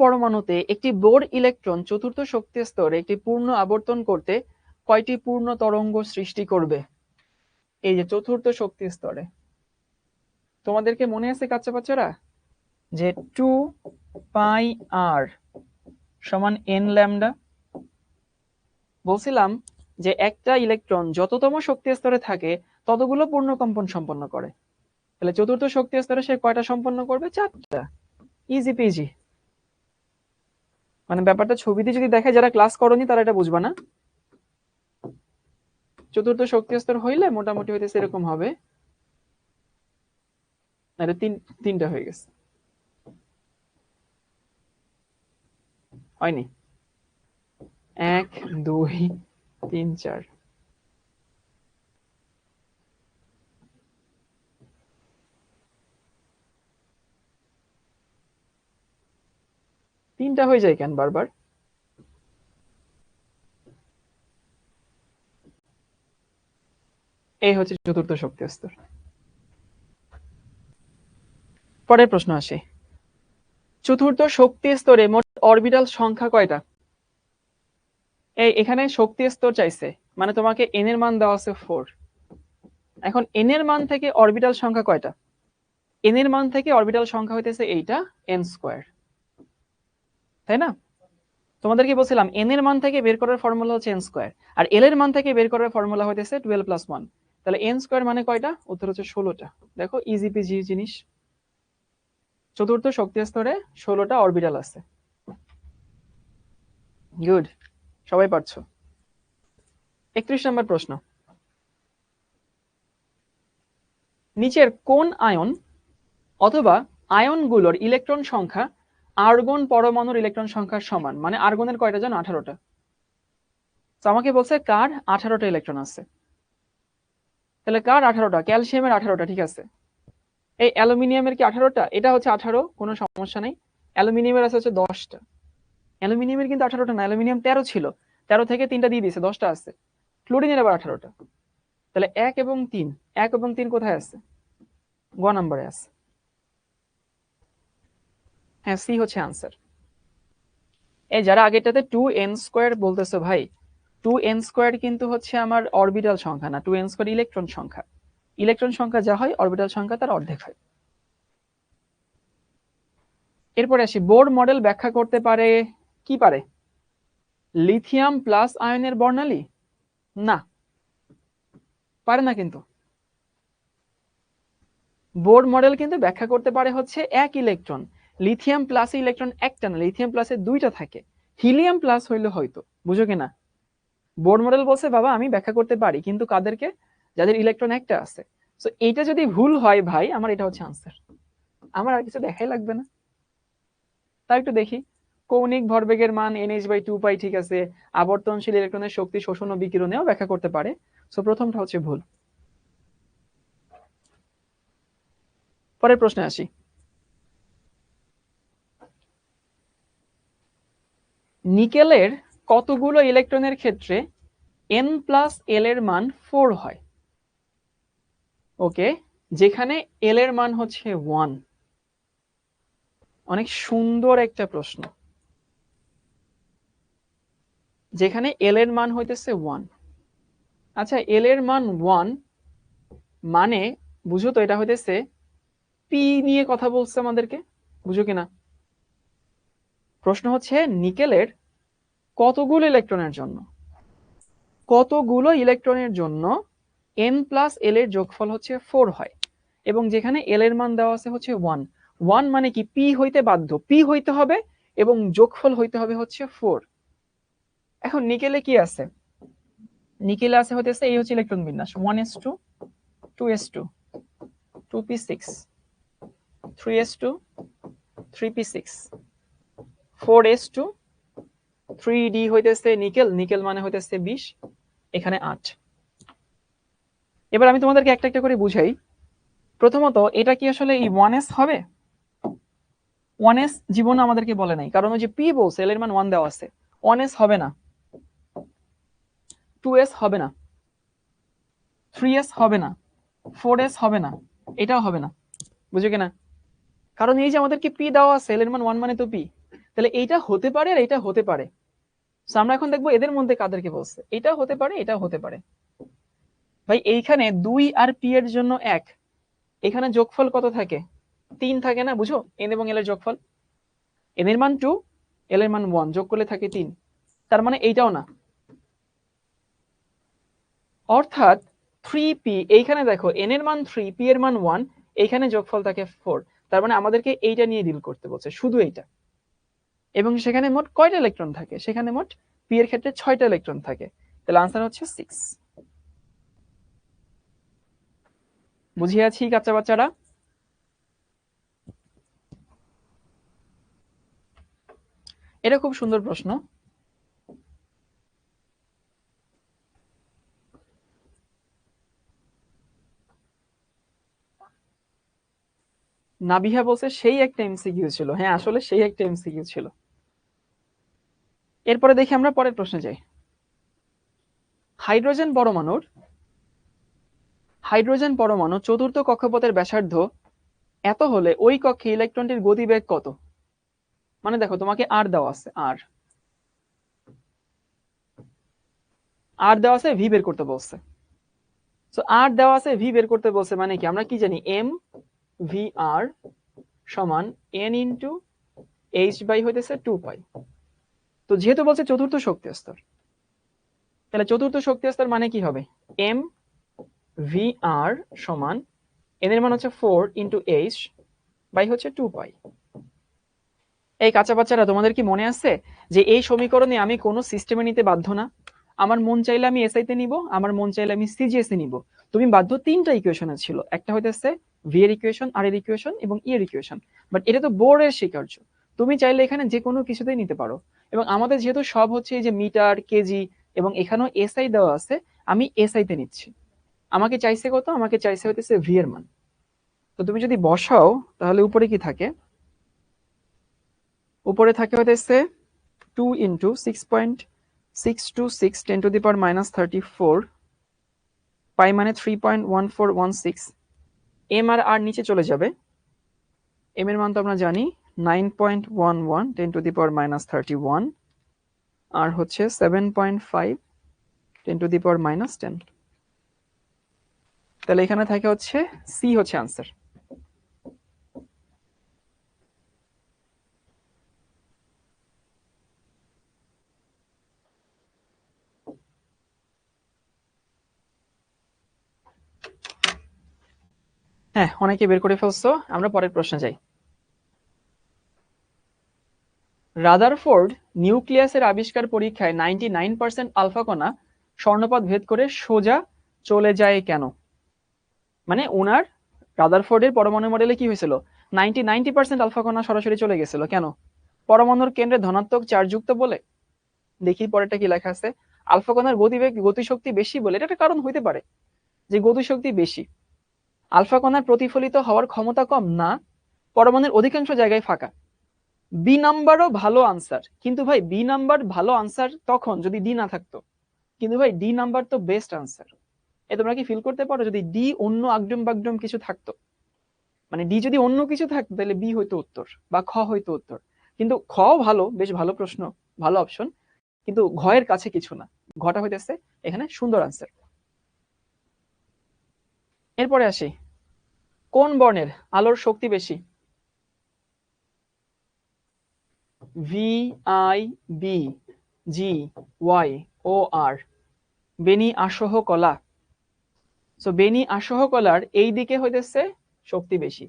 পরমাণুতে একটি বোর ইলেকট্রন চতুর্থ শক্তি স্তরে একটি পূর্ণ আবর্তন করতে কয়টি পূর্ণ তরঙ্গ সৃষ্টি করবে? এই যে চতুর্থ শক্তি স্তরে, তোমাদেরকে মনে আছে কাচ্চা বাচ্চারা, যে 2πr সমান n ল্যামডা। বলছিলাম যে একটা ইলেকট্রন যততম শক্তি স্তরে থাকে ততগুলো পূর্ণ কম্পন সম্পন্ন করে। তাহলে চতুর্থ শক্তি স্তরে সে কয়টা সম্পন্ন করবে? 4টা। Easy PG. মানে ব্যাপারটা ছবিতে যদি দেখে, যারা ক্লাস করনি তারা এটা বুঝবা না। চতুর্থ শক্তি স্তর হইলে মোটামুটি হইতেছে এরকম হবে। এটা তিনটা হয়ে গেছে, হয়নি? 1 2 3 4। তিনটা হয়ে যায় কেন বারবার? এই হচ্ছে চতুর্থ শক্তি স্তর। পরের প্রশ্ন আসে, চতুর্থ শক্তি স্তরে মোট অরবিটাল সংখ্যা কয়টা? এখানে শক্তি স্তর চাইছে, মানে তোমাকে এন এর মান দেওয়া আছে 4। এখন এন এর মান থেকে অরবিটাল সংখ্যা কয়টা? এন এর মান থেকে অরবিটাল সংখ্যা হইতেছে এইটা, এন স্কয়ার, তাই না? তোমাদেরকে বলছিলাম এন এর মান থেকে বের করার ফর্মুলা হচ্ছে এন স্কয়ার, আর এল এর মান থেকে বের করার ফর্মুলা হইতেছে 12 + 1। তাহলে এন স্কয়ার মানে কয়টা? উত্তর হচ্ছে 16টা। দেখো ইজি পিজি জিনিস। চতুর্থ শক্তি স্তরে 16টা অরবিটাল আছে। গুড, সবাই পারছো। 31 নম্বর প্রশ্ন, নিচের কোন আয়ন অথবা আয়নগুলোর ইলেকট্রন সংখ্যা আর্গন পরমাণুর ইলেকট্রন সংখ্যার সমান? মানে আর্গনের কয়টা জানো? 18টা। তো আমাকে বলছে কার 18টা ইলেকট্রন আছে। তাহলে কার 18টা? ক্যালসিয়ামের 18টা, ঠিক আছে। এই অ্যালুমিনিয়ামের কি 18টা? এটা হচ্ছে 18, কোনো সমস্যা নেই। অ্যালুমিনিয়ামের আছে হচ্ছে 10টা। অ্যালুমিনিয়ামের কিন্তু 18টা না, অ্যালুমিনিয়াম 13 ছিল, 13 থেকে 3টা দিয়ে দিয়েছে, 10টা আছে। ক্লোরিনের আবার 18টা। তাহলে 1 এবং 3, 1 এবং 3 কোথায় আছে? গ নম্বরে আছে। হ্যাঁ, সি হচ্ছে আনসার। এই যারা আগেরটাতে 2n² বলতেছো ভাই, 2n² কিন্তু হচ্ছে আমার অরবিটাল সংখ্যা না, 2n² ইলেকট্রন সংখ্যা। ইলেকট্রন সংখ্যা যা হয় অরবিটাল সংখ্যা তার অর্ধেক হয়। এরপরে আসি, বোর মডেল ব্যাখ্যা করতে পারে কি পারে? লিথিয়াম প্লাস আয়নের বর্ণালী? না, পারে না। কিন্তু বোর মডেল কিন্তু ব্যাখ্যা করতে পারে হচ্ছে এক ইলেকট্রন। লিথিয়াম প্লাসে ইলেকট্রন একটা না, লিথিয়াম প্লাসে 2টা থাকে। হিলিয়াম প্লাস হইলে হয়তো, বুঝো কিনা? বোর মডেল বলছে বাবা আমি ব্যাখ্যা করতে পারি, কিন্তু কাদেরকে? যাদের ইলেকট্রন একটা আছে। সো এইটা যদি ভুল হয় ভাই, আমার এটা হচ্ছে আনসার, আমার আর কিছু দেখাই লাগবে না। তাই একটু দেখি, কৌণিক ভরবেগের মান NH/2π, ঠিক আছে, আবর্তনশীল ইলেকট্রনের শক্তি শোষণ ও বিকিরণেও ব্যাখ্যা করতে পারে। সো প্রথমটা হচ্ছে ভুল। পরের প্রশ্নে আসি। নিকেলের কতগুলো ইলেকট্রনের ক্ষেত্রে N+L এর মান 4 হয়? ওকে, যেখানে L এর মান হচ্ছে 1। অনেক সুন্দর একটা প্রশ্ন। যেখানে L এর মান হইতেছে 1। আচ্ছা, L এর মান 1 মানে বুঝো তো, এটা হইতেছে P নিয়ে কথা বলছে আমাদেরকে, বুঝো কিনা? প্রশ্ন হচ্ছে নিকেলের কতগুলো ইলেকট্রনের জন্য, কতগুলো ইলেকট্রনের জন্য N+L এর যোগফল হচ্ছে 4 হয়, এবং যেখানে L এর মান দেওয়া আছে হচ্ছে 1। 1 মানে কি? P হইতে বাধ্য, P হইতে হবে, এবং যোগফল হইতে হবে হচ্ছে 4। এখন নিকেলে কি আছে? নিকেলে আছে হইতেছে এই হচ্ছে ইলেকট্রন বিন্যাস 1s2 2s2 2p6 3s2 3p6 4s2 3d হইতেছে নিকেল, নিকেল মানে হইতেছে 20, এখানে 8। এবার আমি তোমাদেরকে একটা একটা করে বুঝাই। প্রথমত, এটা কি আসলে এই 1s হবে? 1s জীবনে আমাদেরকে বলে নাই, কারণ ওই যে পি বলছে এল এর মান 1 দেওয়া আছে। 1s হবে না, 2s হবে না, 3s হবে না, 4s হবে না, এটাও হবে না, বুঝো কিনা? কারণ এই যে আমাদেরকে পি দেওয়া আছে, এল এর মান 1 মানে তো পি, তাহলে এইটা হতে পারে আর এটা হতে পারে। সো আমরা এখন দেখবো এদের মধ্যে কাদেরকে বলছে। এটা হতে পারে, এটাও হতে পারে। ভাই এইখানে 2 আর পি এর জন্য 1, এখানে যোগফল কত থাকে? 3 থাকে না, বুঝো? এন এবং এল এর যোগফল, এন এর মান 2, এল এর মান 1, যোগ করলে থাকে 3। তার মানে এইটাও না। অর্থাৎ 3p, এইখানে দেখো n এর মান 3, p এর মান 1, এইখানে যোগফল থাকে 4। তার মানে আমাদেরকে এইটা নিয়ে ডিল করতে বলছে, শুধু এইটা। এবং সেখানে মোট কয়টা ইলেকট্রন থাকে? সেখানে মোট p এর ক্ষেত্রে 6টা ইলেকট্রন থাকে। তাহলে আনসার হচ্ছে 6। বুঝিয়ে আছি বাচ্চা বাচ্চারা? এটা খুব সুন্দর প্রশ্ন। নাবিহা বলছে সেই একটা এমসিকিউ ছিল। হ্যাঁ, আসলে সেই একটা এমসিকিউ ছিল। এরপরে দেখি আমরা পরের প্রশ্নে যাই। হাইড্রোজেন পরমাণু চতুর্থ কক্ষপথের ব্যাসার্ধ এত হলে ওই কক্ষে ইলেকট্রনটির গতিবেগ কত? মানে দেখো তোমাকে আর দেওয়া আছে, আর দেওয়া আছে, ভি বের করতে বলছে। সো আর দেওয়া আছে, ভি বের করতে বলছে, মানে কি? আমরা কি জানি? এম ভি আর সমান এন ইন্টু এইচ বাই হইতেছে 2π। তো যেহেতু বলছে চতুর্থ শক্তি স্তর, তাহলে চতুর্থ শক্তি স্তর মানে কি হবে? এম ভি আর সমান এন এর মান হচ্ছে 4 ইন্টু এইচ বাই হচ্ছে 2π। এই কাঁচা বাচ্চারা, তোমাদের কি মনে আছে যে এই সমীকরণে আমি কোনো সিস্টেমে নিতে বাধ্য না? আমার মন চাইলে আমি এসআই তে নিব, আমার মন চাইলে আমি সিজিএস এ নিব। তুমি বাধ্য 3টা ইকুয়েশনে ছিল, একটা হইতেছে ভি এর ইকুয়েশন, আর এর ইকুয়েশন এবং ই এর ইকুয়েশন। বাট এটা তো বোর্ডের স্বীকার্য, তুমি চাইলে এখানে যে কোনো কিছুতেই নিতে পারো। এবং আমাদের যেহেতু সব হচ্ছে এই যে মিটার, কেজি, এবং এখানেও এসআই দেওয়া আছে, আমি এসআই তে নিচ্ছি। আমাকে চাইছে কত? আমাকে চাইছে হইতেছে ভি এর মান। তো তুমি যদি বসাও, তাহলে উপরে কি থাকে? উপরে থাকে হইতেছে 2 ইন্টু 6.626 10⁻⁻34 পাই মানে 3.1416। এম আর আর নিচে চলে যাবে। এম এর মান তো আমরা জানি 9.11 10⁻31, আর হচ্ছে 7.5 10⁻10। তাহলে এখানে থাকে হচ্ছে সি হচ্ছে আনসার। হ্যাঁ, অনেকে বের করে ফেলছো। আমরা পরের প্রশ্নে যাই। রাদারফোর্ড নিউক্লিয়াসের আবিষ্কার পরীক্ষায় 99% আলফা কণা স্বর্ণপথ ভেদ করে সোজা চলে যায় কেন? মানে ওনার রাদারফোর্ডের পরমাণু মডেলে কি হয়েছিল, 90% আলফা কণা সরাসরি চলে গেছিল কেন? পরমাণুর কেন্দ্রে ধনাত্মক চার্জযুক্ত বলে। দেখি পরেরটা কি লেখা আছে। আলফা কণার গতিবেগ গতিশক্তি বেশি বলে, এটা একটা কারণ হইতে পারে যে গতিশক্তি বেশি। আলফা কণার প্রতিফলিত হওয়ার ক্ষমতা কম না, পরমাণুর অধিকাংশ জায়গায় ফাঁকা। বি নাম্বারও ভালো আনসার, কিন্তু ভাই বি নাম্বার ভালো আনসার তখন যদি ডি না থাকতো, কিন্তু ভাই ডি নাম্বার তো বেস্ট আনসার। এ তোমরা কি ফিল করতে পারো যদি ডি অন্য আগডম বাগডম কিছু থাকতো, মানে ডি যদি অন্য কিছু থাকতো তাহলে বি হয়তো উত্তর বা খ হয়তো উত্তর। কিন্তু খ ভালো, বেশ ভালো প্রশ্ন, ভালো অপশন, কিন্তু ঘয়ের কাছে কিছু না। ঘটা হইতেছে এখানে সুন্দর আনসার। এরপরে আসি, কোন বর্ণের আলোর শক্তি বেশি? V, I, B, G, Y, O, R. বেনি আসহ কলা। সো বেনি আসহ কলার এই দিকে হইতেছে শক্তি বেশি,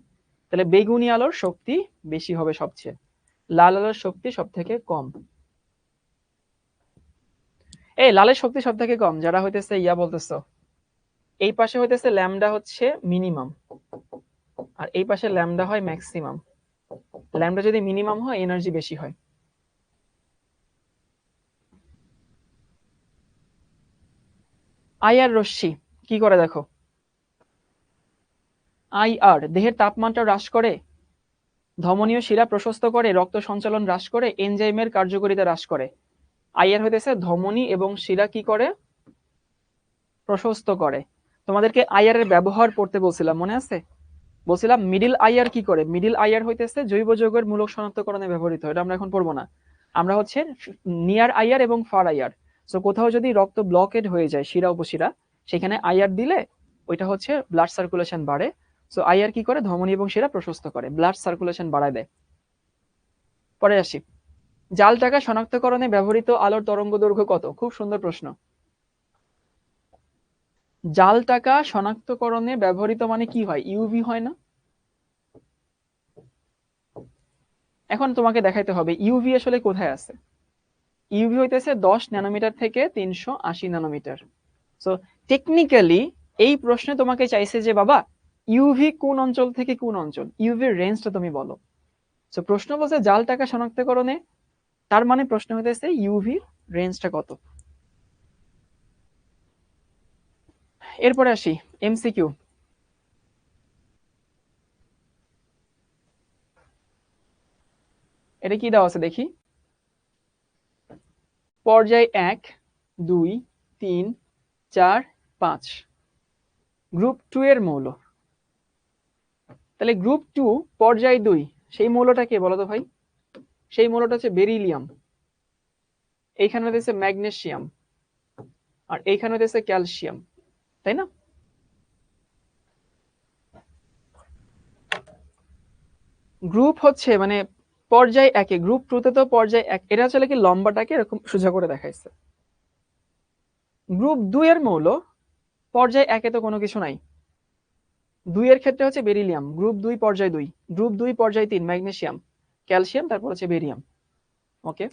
তাহলে বেগুনি আলোর শক্তি বেশি হবে সবচেয়ে, লাল আলোর শক্তি সব থেকে কম। এই লালের শক্তি সব থেকে কম যারা হইতেছে ইয়া বলতেছো, এই পাশে হইতেছে ল্যামডা হচ্ছে মিনিমাম, আর এই পাশে ল্যামডা হয় ম্যাক্সিমাম। ল্যামডা যদি মিনিমাম হয় এনার্জি বেশি হয়। আইআর রশ্মি কি করে দেখো। আইআর দেহের তাপমাত্রা হ্রাস করে, ধমনীয় শিরা প্রশস্ত করে, রক্ত সঞ্চালন হ্রাস করে, এনজাইমের কার্যকারিতা হ্রাস করে। আইআর হইতেছে ধমনী এবং শিরা কি করে, প্রশস্ত করে। তোমাদেরকে আইআর এর ব্যবহার পড়তে বলছিলাম, মনে আছে? বলছিলাম মিডিল আইআর কি করে। মিডিল আইআর হইতেছে জৈব যৌগের মূলক শনাক্তকরণে ব্যবহৃত, এটা আমরা এখন পড়বো না। আমরা হচ্ছে নিয়ার আইআর এবং ফার আইআর। সো কোথাও যদি রক্ত ব্লকেড হয়ে যায় শিরা উপশিরা, সেখানে আইআর দিলে ওইটা হচ্ছে ব্লাড সার্কুলেশন বাড়ে। সো আইআর কি করে, ধমনী এবং শিরা প্রশস্ত করে, ব্লাড সার্কুলেশন বাড়ায় দেয়। পরে আসি, জাল টাকা শনাক্তকরণে ব্যবহৃত আলোর তরঙ্গ দৈর্ঘ্য কত? খুব সুন্দর প্রশ্ন। জাল টাকা শনাক্তকরণে ব্যবহৃত মানে কি হয়, ইউভি হয় না? এখন তোমাকে দেখাইতে হবে ইউভি আসলে কোথায় আছে। ইউভি হইতেছে 10 ন্যানোমিটার থেকে 380 ন্যানোমিটার। সো টেকনিক্যালি এই প্রশ্নে তোমাকে চাইছে যে বাবা ইউভি কোন অঞ্চল থেকে কোন অঞ্চল, ইউভির রেঞ্জটা তুমি বলো। সো প্রশ্ন বলছে জাল টাকা শনাক্তকরণে, তার মানে প্রশ্ন হইতেছে ইউভির রেঞ্জটা কত। এরপরে আসি এমসিকিউ। এটা কি দেওয়া আছে দেখি। পর্যায় 1, 2, 3, 4, 5 গ্রুপ 2 এর মৌল। তাহলে গ্রুপ 2 পর্যায় 2 সেই মৌলটা কে বলো তো ভাই? সেই মৌলটা হচ্ছে বেরিলিয়াম। এইখানে হচ্ছে ম্যাগনেসিয়াম, আর এইখানে হচ্ছে ক্যালসিয়াম, তাই না? গ্রুপ হচ্ছে মানে পর্যায় 1 গ্রুপ 2 তে তো পর্যায় 1, এটা আসলে কি লম্বাটাকে এরকম সোজা করে দেখাইছে। গ্রুপ 2 এর মৌল পর্যায় 1 তো কোনো কিছু নাই। 2 এর ক্ষেত্রে হচ্ছে বেরিলিয়াম, গ্রুপ 2 পর্যায় 2, গ্রুপ 2 পর্যায় 3 ম্যাগনেসিয়াম, ক্যালসিয়াম, তারপর হচ্ছে বেরিয়াম। ওকে,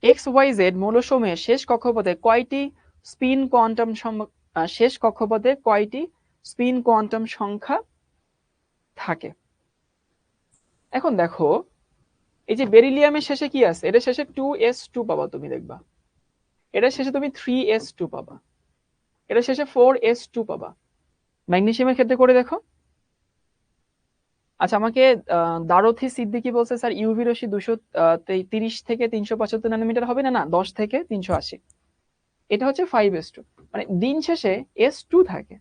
এক্স ওয়াই জেড মৌলসমূহের শেষ কক্ষপথে কয়টি স্পিন কোয়ান্টাম শেষ কক্ষপথে কয়টি স্পিন কোয়ান্টাম সংখ্যা থাকে? এখন দেখো এই যে বেরিলিয়ামের শেষে কি আছে, এটা শেষে 2s2 পাবা, তুমি দেখবা এটা শেষে তুমি 3s2 পাবা, এটা শেষে 4s2 পাবা। ম্যাগনেসিয়ামের ক্ষেত্রে করে দেখো। আচ্ছা আমাকে দারথি সিদ্দিকি বলছে স্যার ইউভি রশ্মি 230 থেকে 375 ন্যানোমিটার হবে না, না 10 থেকে 380। এটা হচ্ছে 5s2, মানে দিন শেষে s2 থাকে।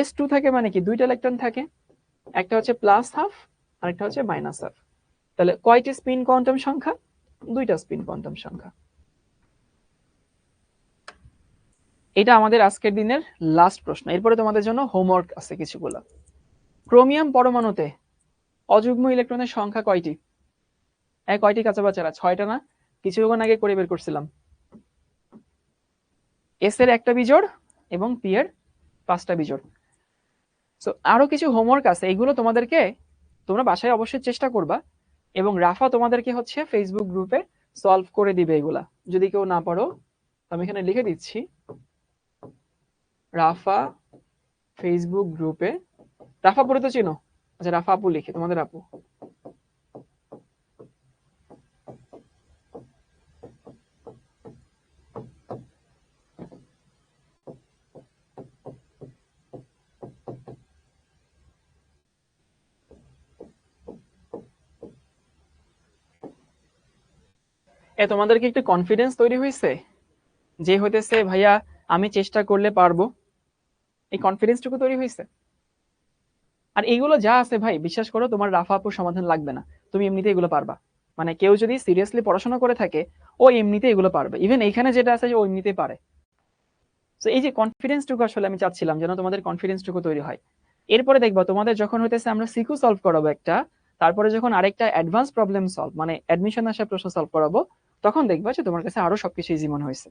s2 থাকে মানে কি, দুইটা ইলেকট্রন থাকে, একটা হচ্ছে প্লাস হাফ আর একটা হচ্ছে মাইনাস হাফ। তাহলে কয়টি স্পিন কোয়ান্টাম সংখ্যা? দুইটা স্পিন কোয়ান্টাম সংখ্যা। এটা আমাদের আজকের দিনের লাস্ট প্রশ্ন, এরপরে তোমাদের জন্য হোমওয়ার্ক আছে কিছুগুলো। ক্রোমিয়াম পরমাণুতে অযুগ্ম ইলেকট্রনের সংখ্যা কয়টি? কয়টি কাঁচা বাচ্চারা? 6টা না? কিছুক্ষণ আগে করে বের করছিলাম। এস এর একটা বিজোড় এবং পি এর 5টা বিজোড়। সো আরো কিছু হোমওয়ার্ক আছে, এগুলো তোমাদেরকে তোমরা বাসায় অবশ্যই চেষ্টা করবা, এবং রাফা তোমাদেরকে হচ্ছে ফেসবুক গ্রুপে সলভ করে দিবে এগুলা। যদি কেউ না পারো আমি এখানে লিখে দিচ্ছি, রাফা ফেসবুক গ্রুপে। রাফা পরে তো চিনো? আচ্ছা রাফা আপু লিখে, তোমাদের আপু। তোমাদের কি একটু কনফিডেন্স তৈরি হয়েছে যে হইতেছে ভাইয়া আমি চেষ্টা করলে পারবো? এই কনফিডেন্সটুকু তৈরি হয়েছে? আর এগুলো যা আছে ভাই, বিশ্বাস করো তোমার রাফা আপুর সমাধান লাগবে না, তুমি এমনিতে এগুলো পারবা। মানে কেউ যদি সিরিয়াসলি পড়াশোনা করে থাকে ও এমনিতে এগুলো পারবে। ইভেন এখানে যেটা আছে ও এমনিতেই পারে। তো এই যে কনফিডেন্সটুকু আসলে আমি চাচ্ছিলাম যেন তোমাদের কনফিডেন্সটুকু তৈরি হয়। এরপরে দেখবা তোমাদের যখন হইতেছে আমরা সিকিউ সলভ করাবো একটা, তারপরে যখন আরেকটা অ্যাডভান্স প্রবলেম সলভ মানে অ্যাডমিশন আসা প্রশ্ন সলভ করাবো, তখন দেখবা যে তোমার কাছে আরো সবকিছু ইজি মনে হয়েছে।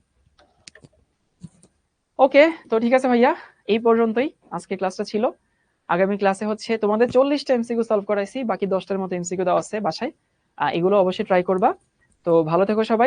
ওকে, তো ঠিক আছে ভাইয়া, এই পর্যন্তই আজকে ক্লাসটা ছিল। আগামী ক্লাসে হচ্ছে তোমাদের 40টা এমসিকিউ সলভ করাইছি, বাকি 10টার মতো এমসিকিউ দেওয়া আছে বাসায়। এগুলো অবশ্যই ট্রাই করবা। তো ভালো থেকো সবাই।